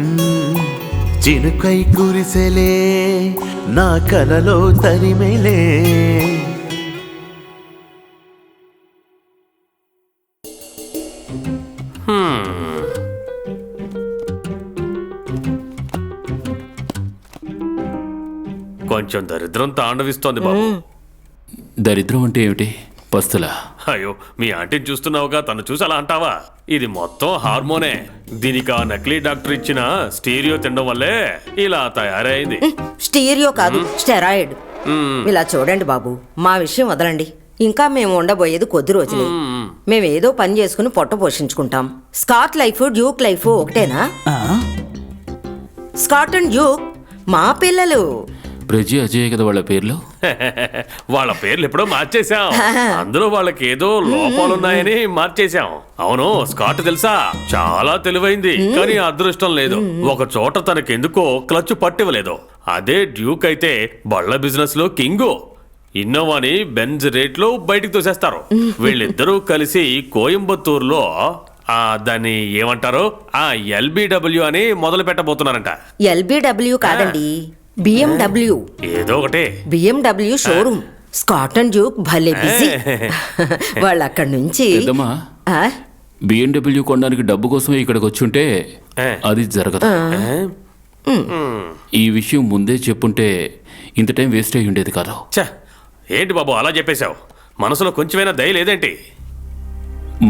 చినుకై కురిసెలే నా కలలో తరిమెలే కొంచెం దరిద్రం తాండవిస్తోంది బాబు. దరిద్రం అంటే ఏమిటి? పస్తులా? అయ్యో, మీ ఆంటీని చూస్తున్నావుగా, తను చూసి అలా అంటావా? ఇది మొత్తం హార్మోనే. దీనికి ఆ నకిలీ డాక్టర్ ఇచ్చిన స్టీరియో తినడం వల్లే ఇలా తయారైంది. స్టీరియో కాదు, స్టెరాయిడ్. ఇలా చూడండి బాబు, మా విషయం వదలండి. ఇంకా మేము ఉండబోయేది కొద్ది రోజులే. మేము ఏదో పని చేసుకుని పొట్ట పోషించుకుంటాం. స్కాట్ లైఫ్ డ్యూక్ లైఫ్ ఒకటేనా? స్కాట్ అండ్ డ్యూక్ మా పిల్లలు. ప్రజీ అజయ్ కదా వాళ్ళ పేర్లు? వాళ్ళ పేర్లు ఎప్పుడో మార్చేశాం. అందులో వాళ్ళకి ఏదో లోపాలున్నాయని మార్చేశాం. అవును, స్కాట్ తెలుసా, చాలా తెలివైంది, కానీ అదృష్టం లేదు. ఒక చోట తనకెందుకో క్లచ్ పట్టివ్వలేదు. అదే డ్యూక్ అయితే బళ్ళ బిజినెస్ లో కింగు. ఇన్నోవాని బెంజ్ రేట్ లో బయటికి తోసేస్తారు. వీళ్ళిద్దరూ కలిసి కోయంబత్తూరులో దాన్ని ఏమంటారు, LBW అని మొదలు పెట్టబోతున్నారంట. LBW కాదండి, BMW. ఏదో ఒకటే. BMW showroom. Scott and Duke భలే బిజీ. వాళ్ళు అక్కడి నుంచి BMW కొనడానికి డబ్బు కోసమే ఇక్కడికి వచ్చుంటే అది జరగదు. ఈ విషయం ముందే చెప్పుంటే ఇంత టైం వేస్ట్ అయి ఉండేది కాదు. ఏంటి బాబు అలా చెప్పేశావు? మనసులో కొంచెమైనా దయ లేదేంటి?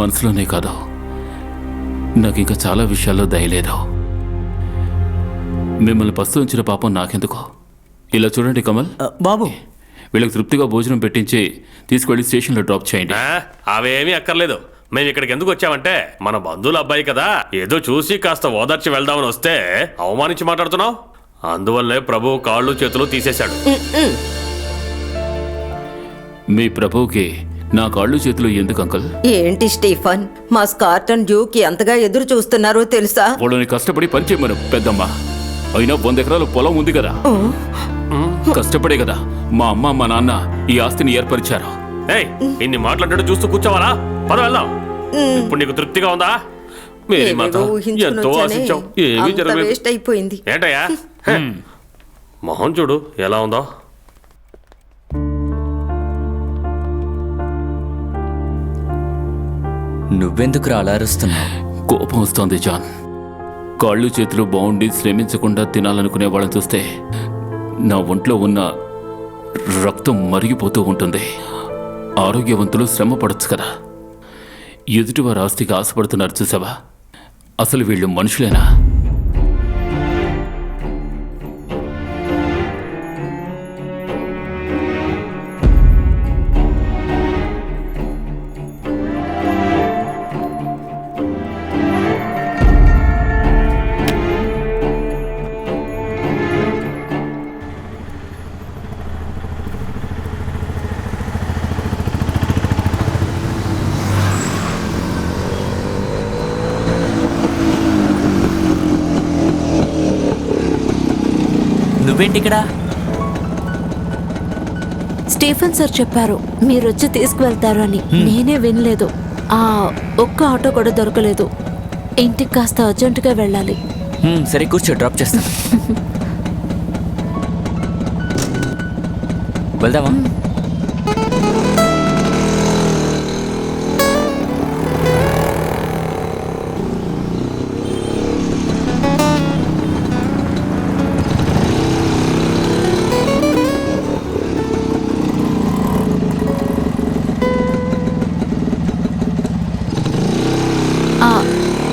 మనసులోనే కాదు, నాకు ఇంకా చాలా విషయాల్లో దయ లేదు. మిమ్మల్ని పస్తు ఉంచిన పాపం నాకెందుకో. ఇలా చూడండి కమల్ బాబు, వీళ్ళకి తృప్తిగా భోజనం పెట్టించి తీసుకెళ్లి స్టేషన్లో డ్రాప్ చేయండి. అవేమీ అక్కర్లేదు. మేము ఇక్కడికి ఎందుకు వచ్చామంటే మన బంధువుల అబ్బాయి కదా, ఏదో చూసి కాస్త ఓదార్చి వెళ్దామని వస్తే అవమానించి మాట్లాడుతున్నావు. అందువల్లే ప్రభువు కాళ్ళు చేతులు తీసేశాడు. మీ ప్రభువుకి నా కాళ్ళు చేతులు ఎందుకు అంకల్? ఏంటి స్టీఫన్, మా స్కార్టన్ డ్యూకి ఎంతగా ఎదురు చూస్తున్నారో తెలుసా? వాళ్ళని కష్టపడి పనిచేయమను పెద్దమ్మ. అయినా 100 ఎకరాల పొలం ఉంది కదా, కష్టపడే కదా మా అమ్మ మా నాన్న ఈ ఆస్తిని ఏర్పరిచారు. ఏయ్, ఇన్ని మాట్లాడటం చూస్తూ కూర్చోవాలా? పద వెళ్దాం. ఇప్పుడు నీకు తృప్తిగా ఉందా? మేరీ మాత, ఎంతో ఆశించాం, ఏమీ జరగలేదు. వేస్ట్ అయిపోయింది. ఏంటయ్యా మొహం చూడు ఎలా ఉందో. నువ్వెందుకు అలా అరుస్తున్నావు? కోపం వస్తోంది జాన్. కాళ్ళు చేతులు బాగుండి శ్రమించకుండా తినాలనుకునే వాళ్ళని చూస్తే నా ఒంట్లో ఉన్న రక్తం మరిగిపోతూ ఉంటుంది. ఆరోగ్యవంతులు శ్రమ పడొచ్చు కదా. ఎదుటివారి ఆస్తికి ఆశపడుతున్నారు చూసావా? అసలు వీళ్ళు మనుషులేనా? నువ్వేంటి ఇక్కడ? స్టీఫెన్ సార్ చెప్పారు మీరొచ్చి తీసుకువెళ్తారు అని. నేనే వినలేదు. ఒక్క ఆటో కూడా దొరకలేదు. ఇంటికి కాస్త అర్జెంటుగా వెళ్ళాలి. సరే కూర్చో, డ్రాప్ చేస్తాను. వెళ్దామా?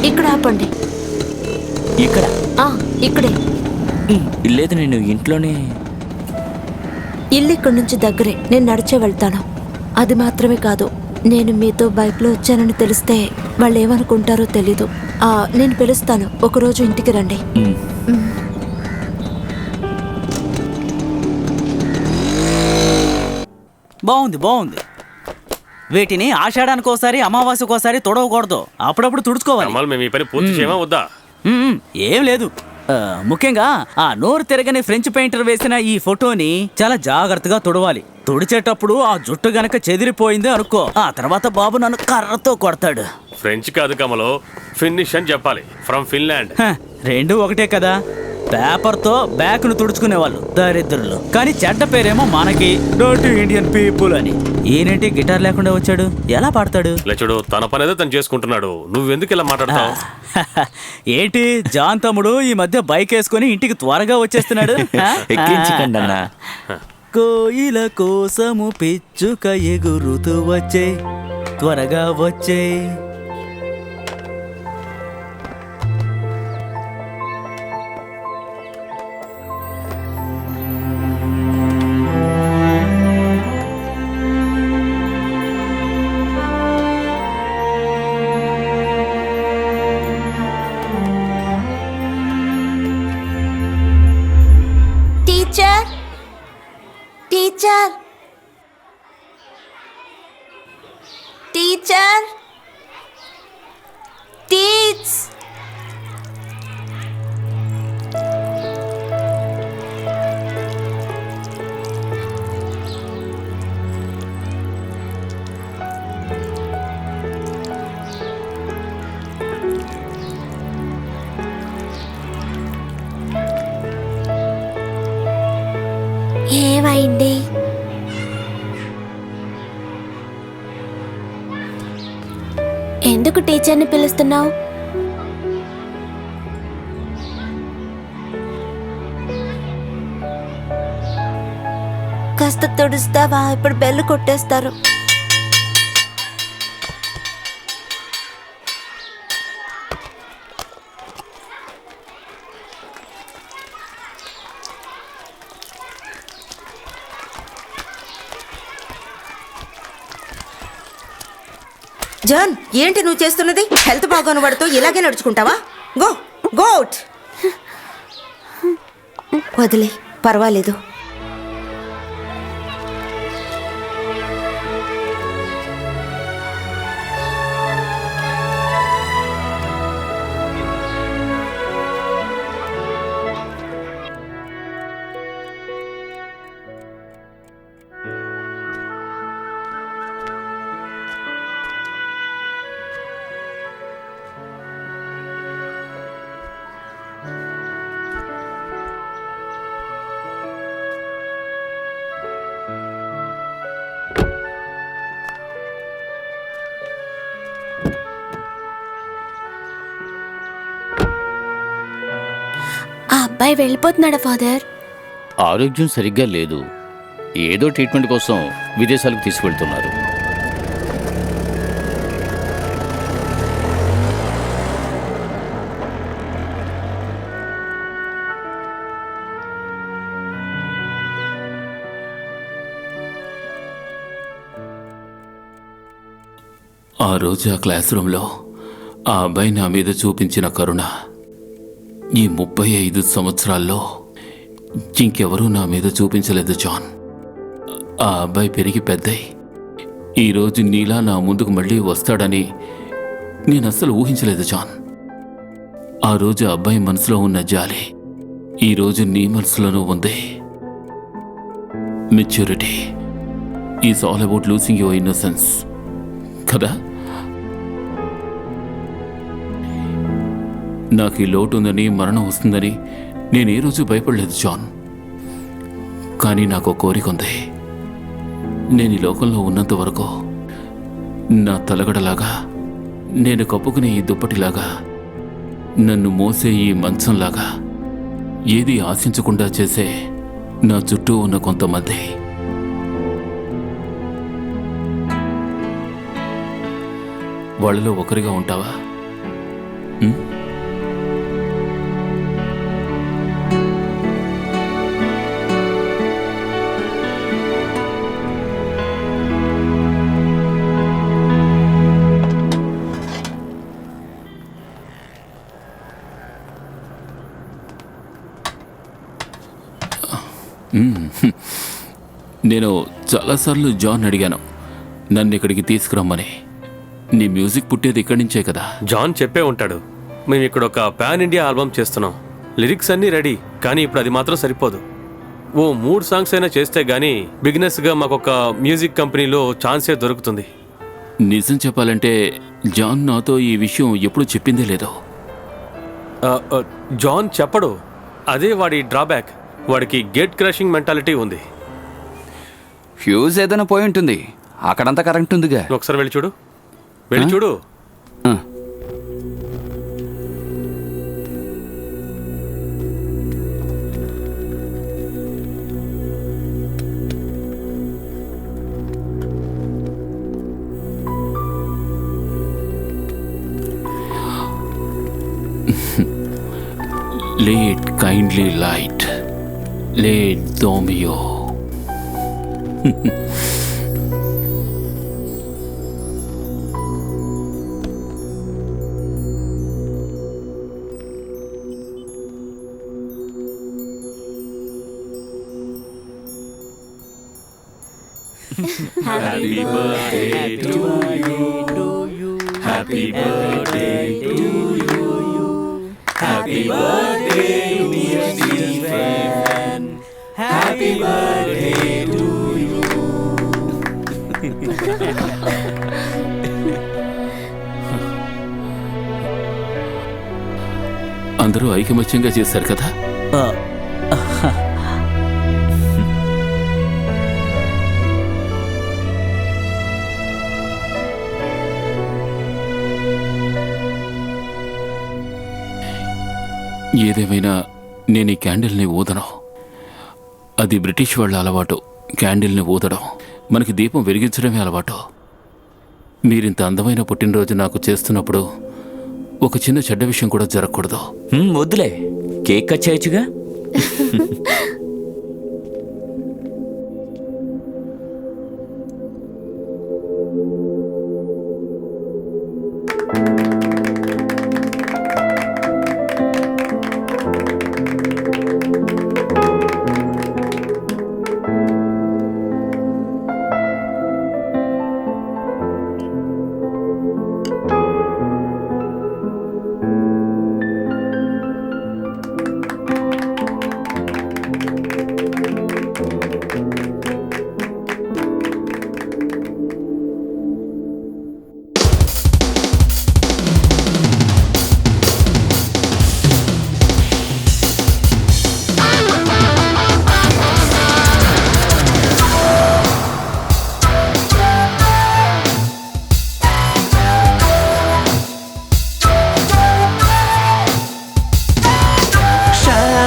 ఇక్కడ ఆపండి. ఇక్కడ? ఇక్కడే. లేదు, నేను ఇంట్లోనే. ఇల్లు ఇక్కడి నుంచి దగ్గరే, నేను నడిచే వెళ్తాను. అది మాత్రమే కాదు, నేను మీతో బైక్లో వచ్చానని తెలిస్తే వాళ్ళు ఏమనుకుంటారో తెలీదు. నేను పిలుస్తాను, ఒకరోజు ఇంటికి రండి. బాగుంది బాగుంది. వీటిని ఆషాఢానికి ఒకసారి అమావాస్యకు ఒకసారి తొడవకూడదు, అప్పుడప్పుడు తుడుచుకోవాలి. మేము ఈ పని పూర్తి చేయమా వద్దా? ఏం లేదు, ముఖ్యంగా ఆ నోరు తిరగని ఫ్రెంచ్ పెయింటర్ వేసిన ఈ ఫోటోని చాలా జాగ్రత్తగా తుడవాలి. తుడిచేటప్పుడు ఆ జుట్టు గనక చెదిరిపోయింది అనుకో, ఆ తర్వాత బాబు నన్ను కర్రతో కొడతాడు. ఫ్రెంచ్ కాదు కమలో, ఫినిష్ అని చెప్పాలి. From Finland. రెండు ఒకటే కదా. పేపర్తో బ్యాక్ ను తుడుచుకునేవాళ్ళు దరిద్రులు, కానీ చెడ్డ పేరేమో మనకి డర్టీ ఇండియన్ పీపుల్ అని. ఈయనేంటి గిటార్ లేకుండా వచ్చాడు, ఎలా పాడతాడు? చూడు, తన పని ఏదో తను చేసుకుంటున్నాడు, నువ్వెందుకు ఇలా మాట్లాడతావు? ఏంటి జాన్ తమ్ముడు ఈ మధ్య బైక్ వేసుకుని ఇంటికి త్వరగా వచ్చేస్తున్నాడు. ఎక్కించకండి అన్న. కోయిల కోసము పిచ్చుక ఎగురుతూ వచ్చే, త్వరగా వచ్చే. Teacher, teacher, teacher, teach. ఏమైంది? ఎందుకు టీచర్ని పిలుస్తున్నావు? కాస్త తుడుస్తావా? ఇప్పుడు బెల్లు కొట్టేస్తారు. జాన్, ఏంటి నువ్వు చేస్తున్నది? హెల్త్ బాగోని పడుతూ ఇలాగే నడుచుకుంటావా? Go go out. వదిలే, పర్వాలేదు. అబ్బాయి వెళ్ళిపోతున్నాడా ఫాదర్? ఆరోగ్యం సరిగ్గా లేదు, ఏదో ట్రీట్మెంట్ కోసం విదేశాలకు తీసుకెళ్తున్నారు. ఆ రోజు ఆ క్లాస్ రూమ్లో ఆ అబ్బాయి నా మీద చూపించిన కరుణ ఈ 35 సంవత్సరాల్లో ఇంకెవరూ నా మీద చూపించలేదు జాన్. ఆ అబ్బాయి పెరిగి పెద్దయి ఈరోజు నీలా నా ముందుకు మళ్ళీ వస్తాడని నేను అస్సలు ఊహించలేదు జాన్. ఆ రోజు ఆ అబ్బాయి మనసులో ఉన్న జాలి ఈరోజు నీ మనసులోనూ ఉంది. Maturity is all about losing your innocence కదా. నాకు ఈ లోటు ఉందని, మరణం వస్తుందని నేను ఏ రోజు భయపడలేదు జాన్. కానీ నాకు ఒక కోరిక ఉంది. నేను ఈ లోకంలో ఉన్నంత వరకు నా తలగడలాగా, నేను కప్పుకునే ఈ దుప్పటిలాగా, నన్ను మోసే ఈ మంచంలాగా ఏది ఆశించకుండా చేసే నా చుట్టూ ఉన్న కొంతమంది వాళ్ళలో ఒకరిగా ఉంటావా? నేను చాలాసార్లు జాన్ అడిగాను నన్ను ఇక్కడికి తీసుకురమ్మని. నీ మ్యూజిక్ పుట్టేది ఇక్కడి నుంచే కదా. జాన్ చెప్పే ఉంటాడు. మేము ఇక్కడ ఒక పాన్ ఇండియా ఆల్బమ్ చేస్తున్నాం. లిరిక్స్ అన్నీ రెడీ, కానీ ఇప్పుడు అది మాత్రం సరిపోదు. ఓ 3 సాంగ్స్ అయినా చేస్తే గానీ బిగినెస్గా మాకు ఒక మ్యూజిక్ కంపెనీలో ఛాన్సే దొరుకుతుంది. నిజం చెప్పాలంటే జాన్ నాతో ఈ విషయం ఎప్పుడు చెప్పిందే లేదు. జాన్ చెప్పడు, అదే వాడి డ్రాబ్యాక్. వాడికి గేట్ క్రాషింగ్ మెంటాలిటీ ఉంది. ఫ్యూజ్ ఏదైనా పోయి ఉంటుంది, అక్కడంతా కరెంట్ ఉందిగా. ఒకసారి వెళ్ళి చూడు, వెళ్ళి చూడు. Let kindly light, let Domio. Happy birthday to you. Happy birthday to you. Happy birthday, dear Stephen. Happy birthday to you. అందరూ ఐకమత్యంగా చేశారు కదా. ఏదేమైనా నేను ఈ క్యాండిల్ని ఊదను. అది బ్రిటిష్ వాళ్ళ అలవాటు, క్యాండిల్ని ఊదడం. మనకి దీపం వెలిగించడమే అలవాటు. మీరింత అందమైన పుట్టినరోజు నాకు చేస్తున్నప్పుడు ఒక చిన్న చెడ్డ విషయం కూడా జరగకూడదు. వద్దులే, కేక్ కట్ చేయొచ్చుగా.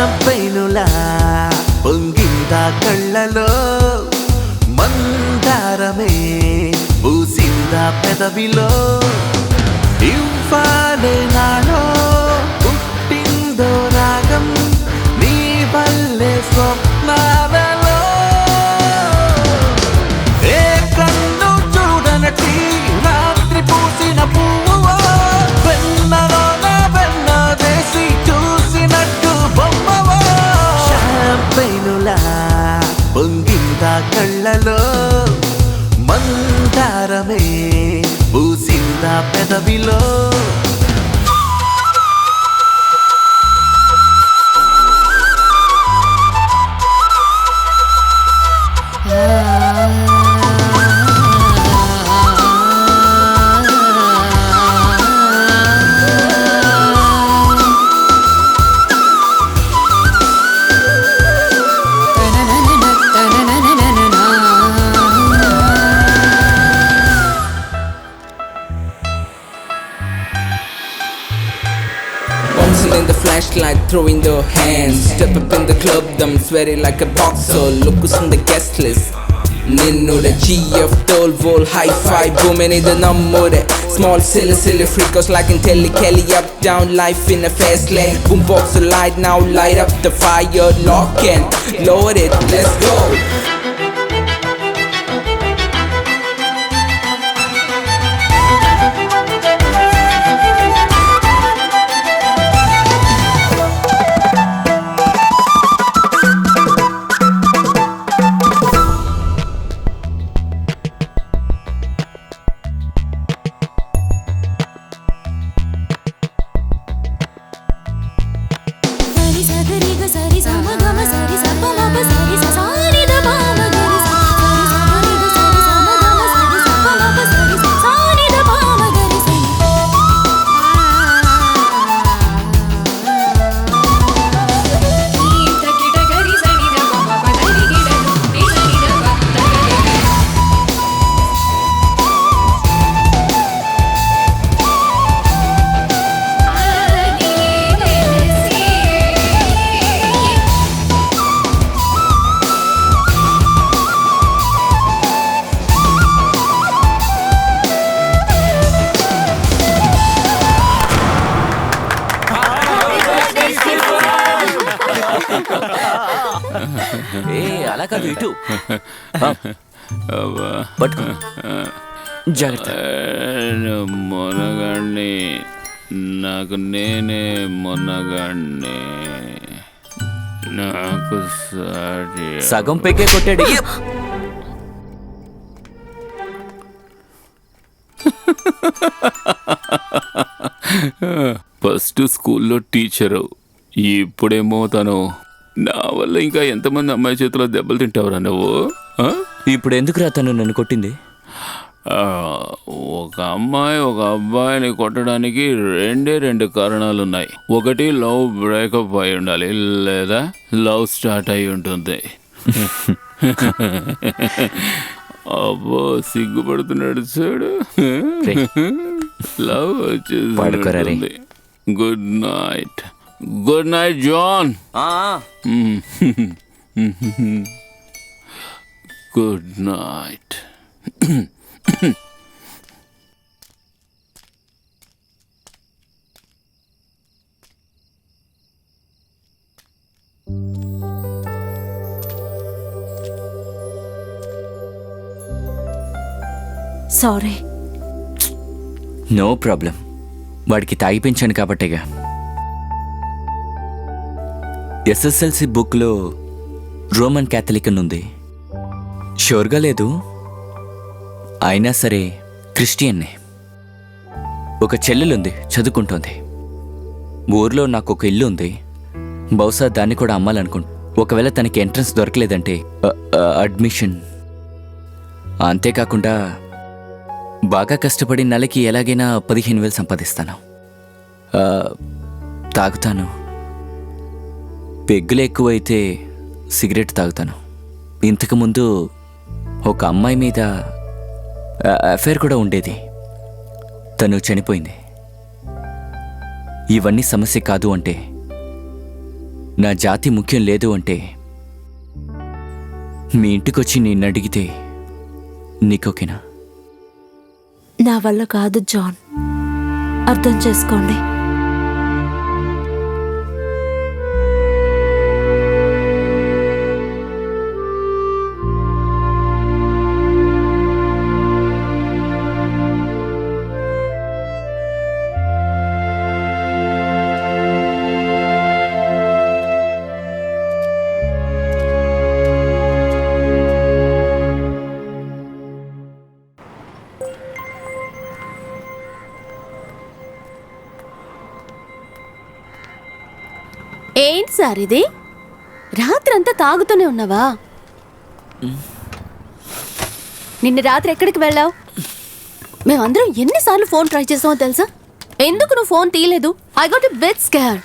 షాంపైనులా పొంగిందా కళ్ళలో మందారమే పూసిందా పెదవిలో ఇవ్వాలే నాలో పుట్టిందో రాగం నీ వల్లే స్వప్నాలలో ఏ కన్ను చూడనటి రాత్రి పూసిన పువ్వువో వెన్నలోన వెన్న వేసి చూసినట్టు బొమ్మవో షాంపైనులా పొంగిందా కళ్ళలో మందారమే పూసిందా పెదవిలో Bouncing in the flashlight, throwing their hands. Step up in the club, them sweaty like a boxer. Look who's on the guest list. Ninnode GF, Toll, Vol, Hi-Fi, booming in the number. Small, silly freakers like in Telly Kelly. Up, down, life in a fast lane. Boombox a light now, light up the fire. Lock and load it, let's go. ఏ అలా కాదు ఇటు పట్టుకో జాగ్రత్త. మొనగాడిని నాకు నేనే మొనగాడిని నాకు సాటి సగం పెగ్గే కొట్టాడు. ఫస్ట్ స్కూల్లో టీచరు, ఇప్పుడేమో తను. నా వల్ల ఇంకా ఎంతమంది అమ్మాయి చేతిలో దెబ్బలు తింటావురా నువ్వు? ఇప్పుడు ఎందుకురా తను నన్ను కొట్టింది? ఒక అమ్మాయి ఒక అబ్బాయిని కొట్టడానికి రెండు కారణాలున్నాయి. ఒకటి లవ్ బ్రేకప్ అయి ఉండాలి, లేదా లవ్ స్టార్ట్ అయి ఉంటుంది. అబ్బో సిగ్గుపడుతున్నాడు చూడు. లవ్ వచ్చేసి. Good night. Good night John. Good night. Sorry. No problem. వాడికి తాగిపించాను కాబట్టేగా. ఎస్ఎస్ఎల్సి బుక్లో రోమన్ క్యాథలిక్ అని ఉంది. షూర్గా లేదు, అయినా సరే క్రిస్టియన్నే. ఒక చెల్లెలుంది, చదువుకుంటోంది. ఊర్లో నాకు ఒక ఇల్లు ఉంది, బహుశా దాన్ని కూడా అమ్మాలనుకుంటా. ఒకవేళ తనకి ఎంట్రన్స్ దొరకలేదంటే అడ్మిషన్. అంతేకాకుండా బాగా కష్టపడి నెలకి ఎలాగైనా 15,000 సంపాదిస్తాను. తాగుతాను. పెగ్గులు ఎక్కువైతే సిగరెట్ తాగుతాను. ఇంతకుముందు ఒక అమ్మాయి మీద అఫైర్ కూడా ఉండేది, తను చనిపోయింది. ఇవన్నీ సమస్య కాదు అంటే నా జాతి ముఖ్యం లేదు అంటే మీ ఇంటికొచ్చి నిన్ను అడిగితే నీకోకేనా? నా వల్ల కాదు జాన్, అర్థం చేసుకోండి. ఏంటి సార్ ఇది? రాత్రంతా తాగుతూనే ఉన్నావా? నిన్న రాత్రి ఎక్కడికి వెళ్ళావు? మేమందరం ఎన్నిసార్లు ఫోన్ ట్రై చేసామో తెలుసా? ఎందుకు నువ్వు ఫోన్ తీయలేదు? I got a big scare.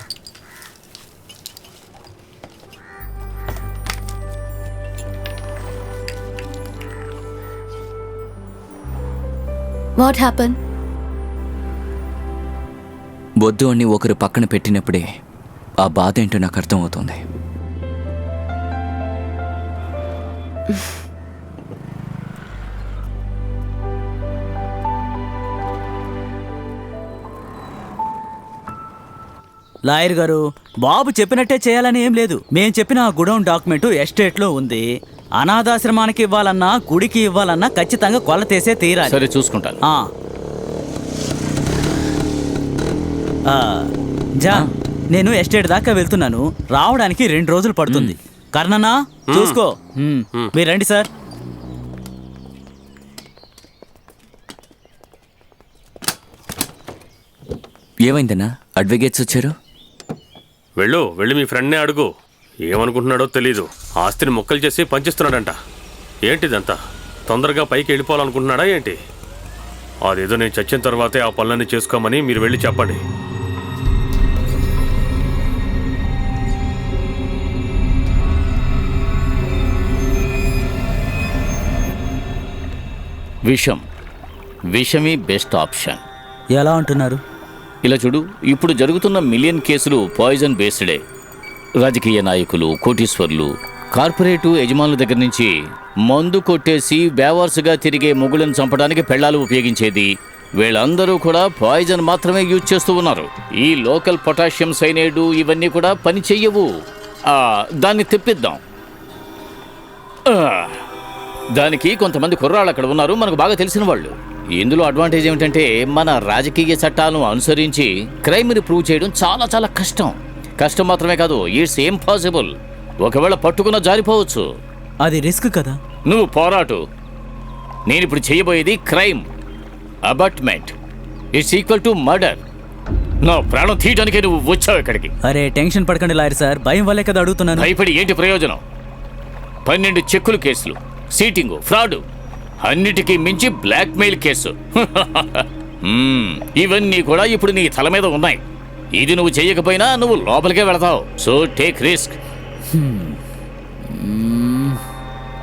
What happen? వద్దు అని ఒకరు పక్కన పెట్టినప్పుడే ఆ బాధ ఏంటో నాకు అర్థమవుతుంది. లాయర్ గారు, బాబు చెప్పినట్టే చేయాలని ఏం లేదు. మేం చెప్పిన ఆ గుడౌన్ డాక్యుమెంటు ఎస్టేట్లో ఉంది. అనాథాశ్రమానికి ఇవ్వాలన్నా గుడికి ఇవ్వాలన్నా ఖచ్చితంగా కొలతేసే తీరాలి. సరే, చూసుకుంటాను. జాన్, నేను ఎస్టేట్ దాకా వెళ్తున్నాను. రావడానికి 2 రోజులు పడుతుంది. కర్ణనా, చూసుకో. మీరు రండి సార్. ఏమైందన్నా? అడ్వకేట్స్ వచ్చారు. వెళ్ళి మీ ఫ్రెండ్నే అడుగు. ఏమనుకుంటున్నాడో తెలీదు. ఆస్తిని ముక్కలు చేసి పంచిస్తున్నాడంట. ఏంటిదంతా? తొందరగా పైకి వెళ్ళిపోవాలనుకుంటున్నాడా ఏంటి? అదేదో నేను చచ్చిన తర్వాతే ఆ పనులన్నీ చేసుకోమని మీరు వెళ్ళి చెప్పండి. విషమే బెస్ట్ ఆప్షన్. ఎలా అంటున్నారు? ఇలా చూడు, ఇప్పుడు జరుగుతున్న మిలియన్ కేసులు పాయిజన్ బేస్డే. రాజకీయ నాయకులు, కోటీశ్వర్లు, కార్పొరేటు యజమానుల దగ్గర నుంచి మందు కొట్టేసి బేవార్సుగా తిరిగే మొగులను చంపడానికి పెళ్ళాలు ఉపయోగించేది, వీళ్ళందరూ కూడా పాయిజన్ మాత్రమే యూజ్ చేస్తూ ఉన్నారు. ఈ లోకల్ పొటాషియం సైనైడు ఇవన్నీ కూడా పని చెయ్యవు. దాన్ని తెప్పిద్దాం. దానికి కొంతమంది కుర్రాళ్ళు అక్కడ ఉన్నారు, మనకు బాగా తెలిసిన వాళ్ళు. ఇందులో అడ్వాంటేజ్ ఏమిటంటే మన రాజకీయ చట్టాలను అనుసరించి క్రైమ్ని ప్రూవ్ చేయడం చాలా చాలా కష్టం మాత్రమే కాదు, ఇట్స్ ఇంపాసిబుల్. ఒకవేళ పట్టుకున్న జారిపోవచ్చు. అది రిస్క్ కదా. నువ్వు పోరాటు. నేను ఇప్పుడు చేయబోయేది crime abetment. It's equal to murder. నా ప్రాణం తీయడానికే నువ్వు వచ్చావు ఇక్కడికి. అరే, టెన్షన్ పడకండి లాయర్ సార్, భయం వల్లే కదా అడుగుతున్నాను. భయపడి ఏంటి ప్రయోజనం? 12 చెక్కులు కేసులు, సీటింగు, ఫ్రాడు, అన్నిటికీ మించి బ్లాక్మెయిల్ కేసు. ఇవన్నీ కూడా ఇప్పుడు నీ తల మీద ఉన్నాయి. ఇది నువ్వు చేయకపోయినా నువ్వు లోపలికే వెళతావు. So take risk.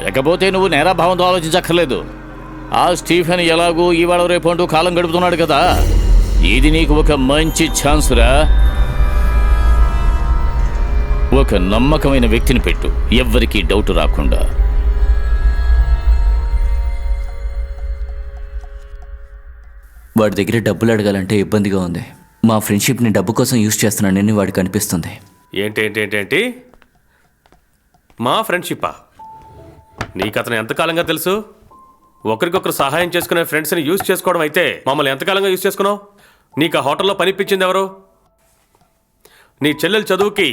లేకపోతే నువ్వు నేరాభావంతో ఆలోచించక్కర్లేదు. ఆ స్టీఫెన్ ఎలాగూ ఇవాళ రేపు కాలం గడుపుతున్నాడు కదా, ఇది నీకు ఒక మంచి ఛాన్స్ రా. ఒక నమ్మకమైన వ్యక్తిని పెట్టు, ఎవ్వరికీ డౌట్ రాకుండా. వాడి దగ్గర డబ్బులు అడగాలంటే ఇబ్బందిగా ఉంది. మా ఫ్రెండ్షిప్ని డబ్బు కోసం యూజ్ చేస్తున్నానని వాడికి అనిపిస్తుంది. ఏంటి మా ఫ్రెండ్షిప్పా? నీకు అతను ఎంతకాలంగా తెలుసు? ఒకరికొకరు సహాయం చేసుకునే ఫ్రెండ్స్ని యూజ్ చేసుకోవడం అయితే మమ్మల్ని ఎంతకాలంగా యూజ్ చేసుకున్నావు? నీకు ఆ హోటల్లో పనిపించింది ఎవరు? నీ చెల్లెలు చదువుకి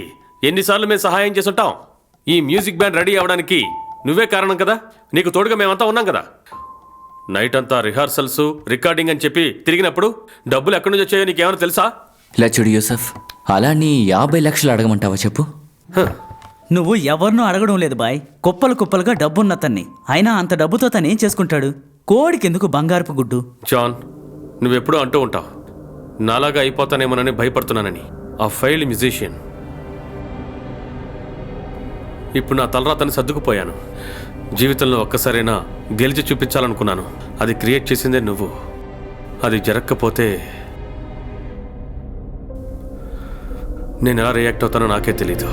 ఎన్నిసార్లు మేము సహాయం చేసుంటాం? ఈ మ్యూజిక్ బ్యాండ్ రెడీ అవ్వడానికి నువ్వే కారణం కదా. నీకు తోడుగా మేమంతా ఉన్నాం కదా. నైట్ అంతా రిహార్సల్స్, రికార్డింగ్ అని చెప్పి తిరిగినప్పుడు డబ్బులు ఎక్కడి నుంచి వచ్చాయో నీకేమైనా తెలుసా? ఇలా చూడు యూసఫ్, అలా నీ 50 లక్షలు అడగమంటావా చెప్పు? నువ్వు ఎవరినూ అడగడం లేదు బాయ్. కుప్పలుగా డబ్బున్నతన్ని. అయినా అంత డబ్బుతో తను ఏం చేసుకుంటాడు? కోడికెందుకు బంగారపు గుడ్డు? జాన్, నువ్వెప్పుడూ అంటూ ఉంటావు నాలాగా అయిపోతానేమోనని భయపడుతున్నానని. ఆ ఫెయిల్డ్ మ్యూజిషియన్. ఇప్పుడు నా తలరాతని సర్దుకుపోయాను. జీవితంలో ఒక్కసారైనా గెలిచి చూపించాలనుకున్నాను. అది క్రియేట్ చేసిందే నువ్వు. అది జరగకపోతే నేను ఎలా రియాక్ట్ అవుతానో నాకే తెలీదు.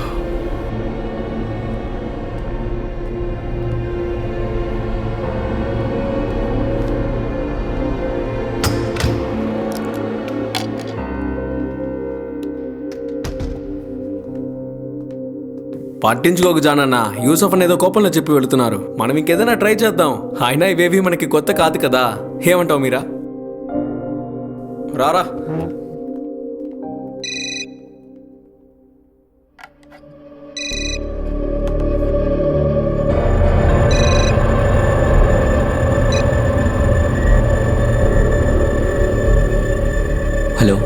పట్టించుకోకు జానన్న, యూసఫ్ అనేదో కోపంలో చెప్పి వెళుతున్నారు. మనం ఇంకేదైనా ట్రై చేద్దాం. అయినా ఇవేవి మనకి కొత్త కాదు కదా. ఏమంటావు మీరా? రారా. హలో,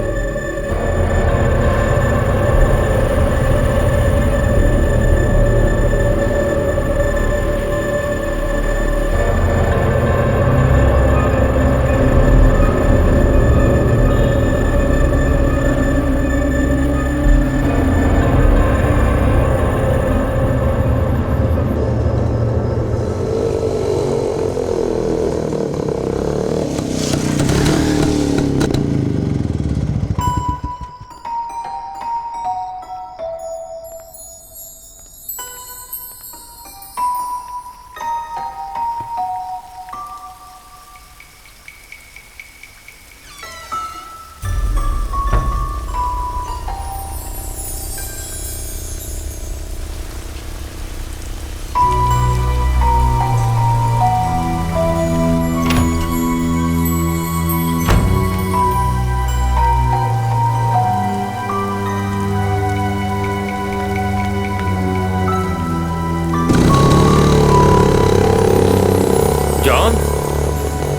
జాన్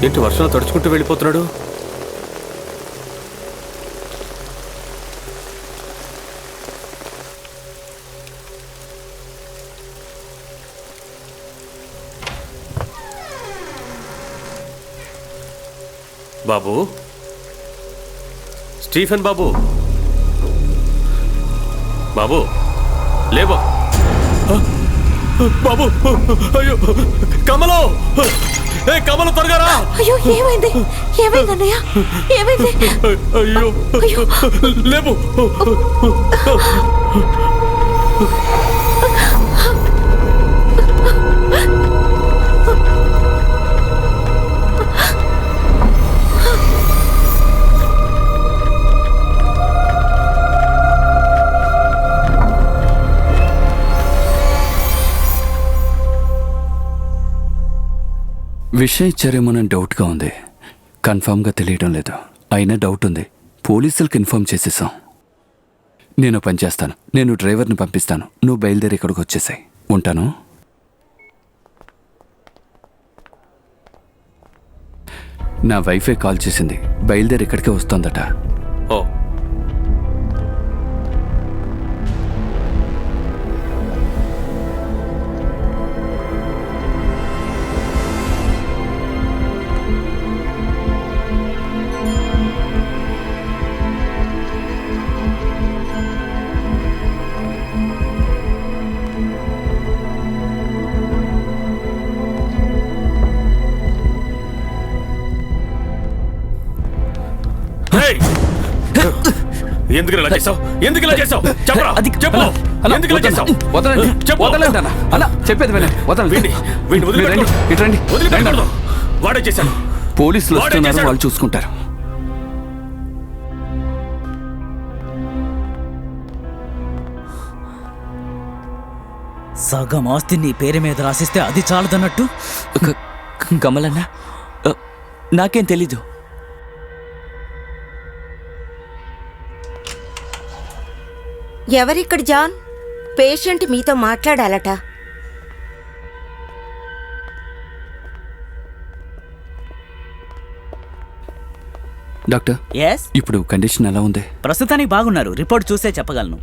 ఏంటి వర్షంలో తడుచుకుంటూ వెళ్ళిపోతున్నాడు? బాబు, స్టీఫెన్ బాబు, బాబు లేబా బాబు. అయ్యో కమలో, ఏ కమలు త్వరగా రా. అయ్యో ఏమైంది? ఏమైంది అన్నయ్య? ఏమైంది? అయ్యో లేబు. విషయం ఇచ్చారేమోనని డౌట్గా ఉంది. కన్ఫామ్గా తెలియడం లేదు. అయినా డౌట్ ఉంది. పోలీసులకు ఇన్ఫామ్ చేసేసాం. నేను పని చేస్తాను. నేను డ్రైవర్ని పంపిస్తాను. నువ్వు బయలుదేరి ఇక్కడికి వచ్చేసాయి. ఉంటాను. నా వైఫే కాల్ చేసింది. బయలుదేరి ఇక్కడికే వస్తోందట. ఓ ఎందుకు ఇలా చేసావు? ఎందుకు ఇలా చేసావు? చెప్పరా, చెప్పు. ఎందుకు ఇలా చేసావు? చెప్పేది వదిలిపెట్టకూడదు. వాడే చేశాను. పోలీసులు వస్తున్నారు, వాళ్ళు చూసుకుంటారు. సగం ఆస్తి నీ పేరు మీద రాసిస్తే అది చాలదన్నట్టు. కమలన్నా, నాకేం తెలీదు. ఎవరిక్కడ జాన్? పేషెంట్ మీతో మాట్లాడాలట. డాక్టర్, ఇప్పుడు కండిషన్ ఎలా ఉంది? ప్రస్తుతానికి బాగున్నారు. రిపోర్ట్ చూసే చెప్పగలను.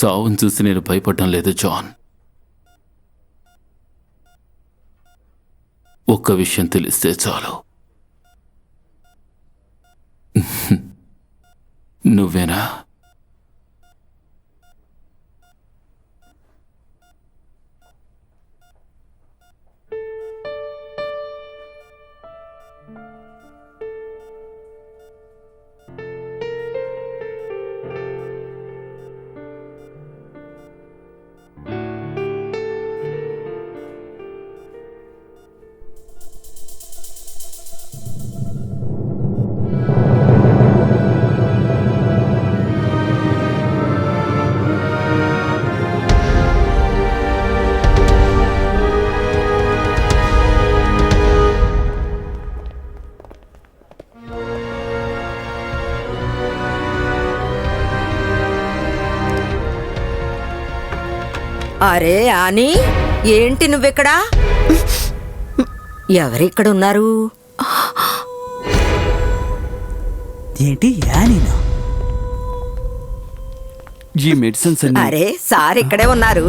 చావును చూసి నేను భయపడడం లేదు జాన్. ఒక్క విషయం తెలిస్తే చాలు. నువ్వేనా? అరే ఆని, ఏంటి నువ్వెక్కడా? ఎవరిక్కడ ఉన్నారు? ఏంటి యానీనా? ఈ మెడిసిన్స్ అన్ని అరే సార్ ఇక్కడే ఉన్నారు.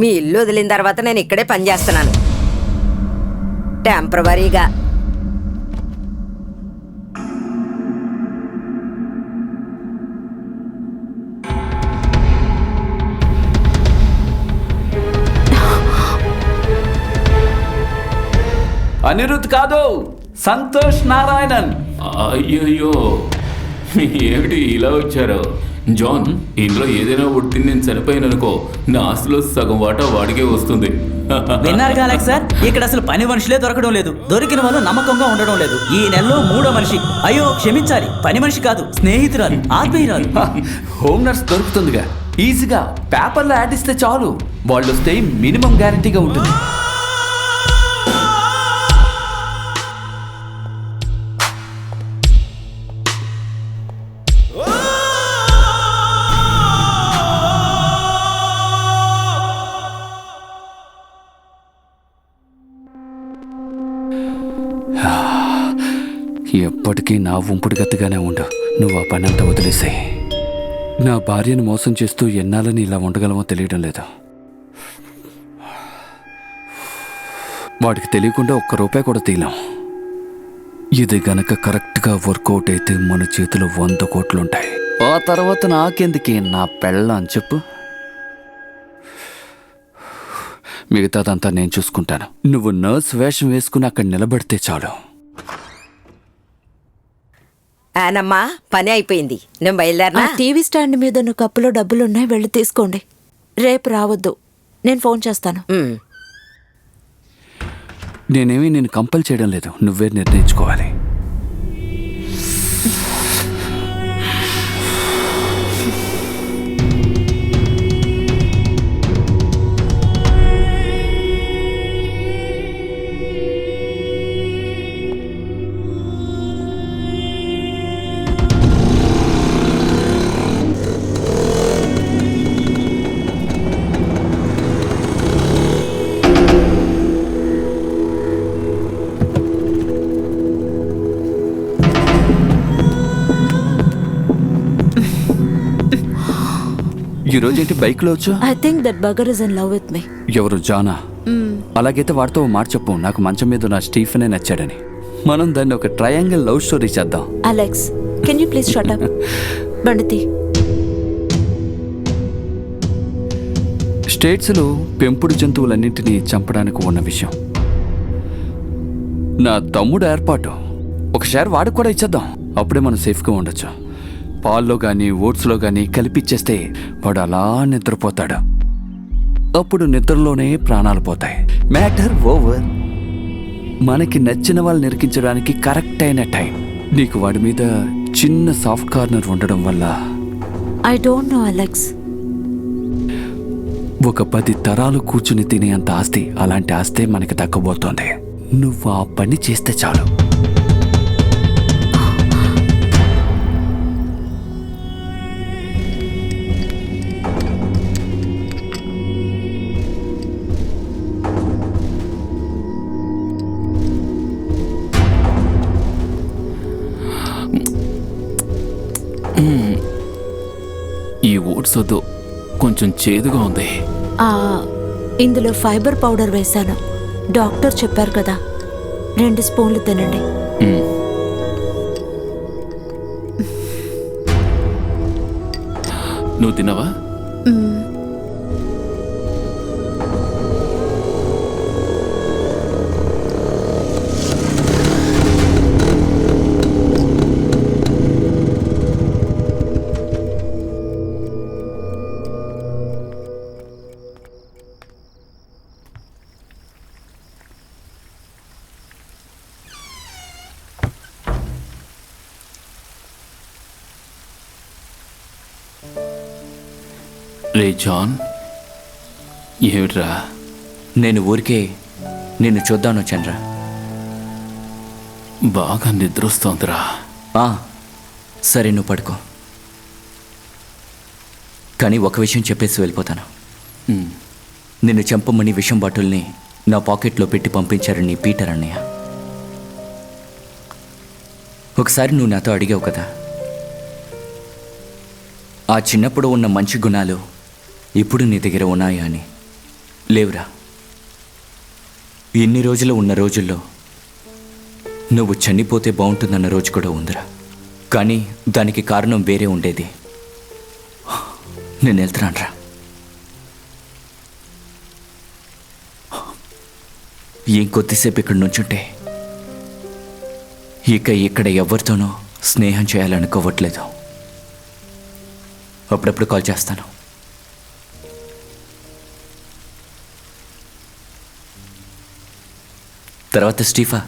మీ ఇల్లు వదిలిన తర్వాత నేను ఇక్కడే పనిచేస్తున్నాను టెంపరవరీగా. అనిరుద్ కాదు, సంతోష్ నారాయణన్. అయ్యయ్యో, ఏమిటి ఇలా వచ్చారు? జాన్, ఇంట్లో ఏదైనా ఉడితే నేను చనిపోయాననుకో, నా ఆస్తిలో సగం వాటా వాడికే వస్తుంది. విన్నారు కాలేక సార్, ఇక్కడ అసలు పని మనుషులే దొరకడం లేదు. దొరికిన వాళ్ళు నమ్మకంగా ఉండడం లేదు. ఈ నెలలో 3వ మనిషి. అయ్యో క్షమించాలి, పని మనిషి కాదు, స్నేహితురాలు, ఆత్మీయురాలు. హోమ్ నర్స్ దొరుకుతుందిగా, ఈజీగా పేపర్లో యాడ్ ఇస్తే చాలు. వాళ్ళు వస్తే మినిమం గ్యారంటీగా ఉంటుంది. ఎప్పటికీ నా ఉంపుడు గతిగానే ఉండు. నువ్వు ఆ పని అంతా వదిలేసాయి. నా భార్యను మోసం చేస్తూ ఎన్నాళ్ళని ఇలా ఉండగలమో తెలియడం లేదు. వాడికి తెలియకుండా ₹1 కూడా తీయలేం. ఇది గనక కరెక్ట్గా వర్కౌట్ అయితే మన చేతిలో 100 కోట్లుంటాయి. ఆ తర్వాత నాకెందుకే నా పెళ్ళం చెప్పు. మిగతాదంతా నేను చూసుకుంటాను. నువ్వు నర్స్ వేషం వేసుకుని అక్కడ నిలబడితే చాలు. ఆనమ్మా, పని అయిపోయింది, నేను బయలుదేరినా. టీవీ స్టాండ్ మీద ఉన్న కప్పులో డబ్బులున్నాయి, వెళ్ళి తీసుకోండి. రేపు రావద్దు, నేను ఫోన్ చేస్తాను. నేనేమీ నేను కంపల్ చేయడం లేదు, నువ్వే నిర్ణయించుకోవాలి. ఈరోజు ఏంటి బైక్లో వచ్చు? I think that bugger is in love with me. ఎవరు, జానా? అలాగైతే వాడితో ఓ మాట చెప్పు, నాకు మంచం మీద నా స్టీఫెనే నచ్చాడని. మనం దాన్ని ఒక ట్రయాంగిల్ లవ్ స్టోరీ చేద్దాం. Alex, can you please shut up? బండితి. స్టేట్స్లో పెంపుడు జంతువులన్నింటినీ చంపడానికి ఉన్న విషయం. నా తమ్ముడు ఏర్పాటు. ఒకసారి వాడికి కూడా ఇచ్చేద్దాం, అప్పుడే మనం సేఫ్గా ఉండొచ్చు. పాల్లో కానీ ఓట్స్లో కానీ కలిపిచ్చేస్తే వాడు అలా నిద్రపోతాడు. అప్పుడు నిద్రలోనే ప్రాణాలు పోతాయి. Matter over. మనకి నచ్చిన వాళ్ళు నిరికించడానికి కరెక్ట్ అయిన టైం. నీకు వాడి మీద చిన్న సాఫ్ట్ కార్నర్ ఉండడం వల్ల ఐ డోంట్ నో అలెక్స్. ఒక 10 తరాలు కూర్చుని తినేంత ఆస్తి, అలాంటి ఆస్తే మనకి దక్కబోతోంది. నువ్వు ఆ పని చేస్తే చాలు. ఈ ఓట్స్ వద్దు, కొంచెం చేదుగా ఉంది. ఇందులో ఫైబర్ పౌడర్ వేశాను, డాక్టర్ చెప్పారు కదా. 2 స్పూన్లు తినండి. నువ్వు తిన్నావా? రే జాన్, ఏమిట్రా? నేను ఊరికే నిన్ను చూద్దాను చంద్ర. బాగా నిద్రొస్తోందిరా. సరే నువ్వు పడుకో, కానీ ఒక విషయం చెప్పేసి వెళ్ళిపోతాను. నిన్ను చంపమని విషం బాటిల్ని నా పాకెట్లో పెట్టి పంపించారని పీటర్ అన్నయ్య. ఒకసారి నువ్వు నాతో అడిగావు కదా, ఆ చిన్నప్పుడు ఉన్న మంచి గుణాలు ఇప్పుడు నీ దగ్గర ఉన్నాయా అని. లేవురా. ఇన్ని రోజులు ఉన్న రోజుల్లో నువ్వు చనిపోతే బాగుంటుందన్న రోజు కూడా ఉందిరా. కానీ దానికి కారణం వేరే ఉండేది. నేను వెళ్తున్నానురా. ఇంకొద్దిసేపు ఇక్కడ నుంచుంటే ఇక ఇక్కడ ఎవరితోనూ స్నేహం చేయాలనుకోవట్లేదు. అప్పుడప్పుడు కాల్ చేస్తాను. తర్వాత స్టీఫా,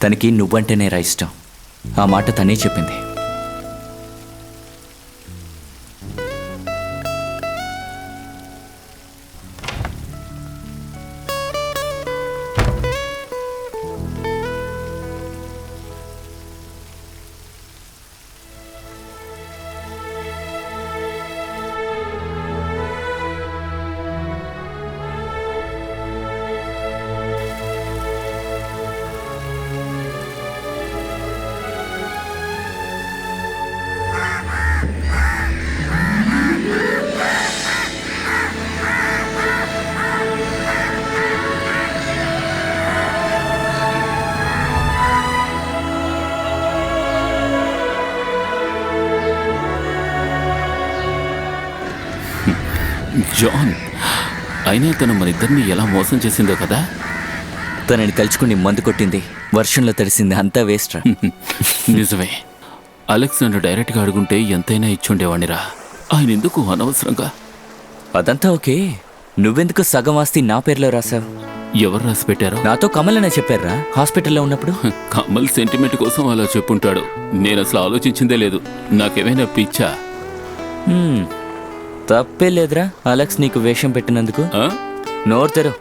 తనకి నువ్వంటేనే రా ఇష్టం. ఆ మాట తనే చెప్పింది. జాన్, అయినా తను మన ఇద్దరిని ఎలా మోసం చేసిందో కదా. తనని తలుచుకుని మందు కొట్టింది, వర్షంలో తడిసింది, అంతా వేస్ట్ రా. నిజమే. అలెక్స్ నన్ను డైరెక్ట్గా అడుగుంటే ఎంతైనా ఇచ్చుండేవాణ్ణిరా. ఆయన ఎందుకు అనవసరంగా? అదంతా ఓకే. నువ్వెందుకు సగం ఆస్తి నా పేరులో రాసావు? ఎవరు రాసి పెట్టారో? నాతో కమల్ అనే చెప్పారా హాస్పిటల్లో ఉన్నప్పుడు. కమల్ సెంటిమెంట్ కోసం అలా చెప్పుంటాడు. నేను అసలు ఆలోచించిందే లేదు. నాకేమైనా పిచ్చా? తప్పే లేదురా అలెక్స్ నీకు వేషం పెట్టినందుకు. నోరు తెరు.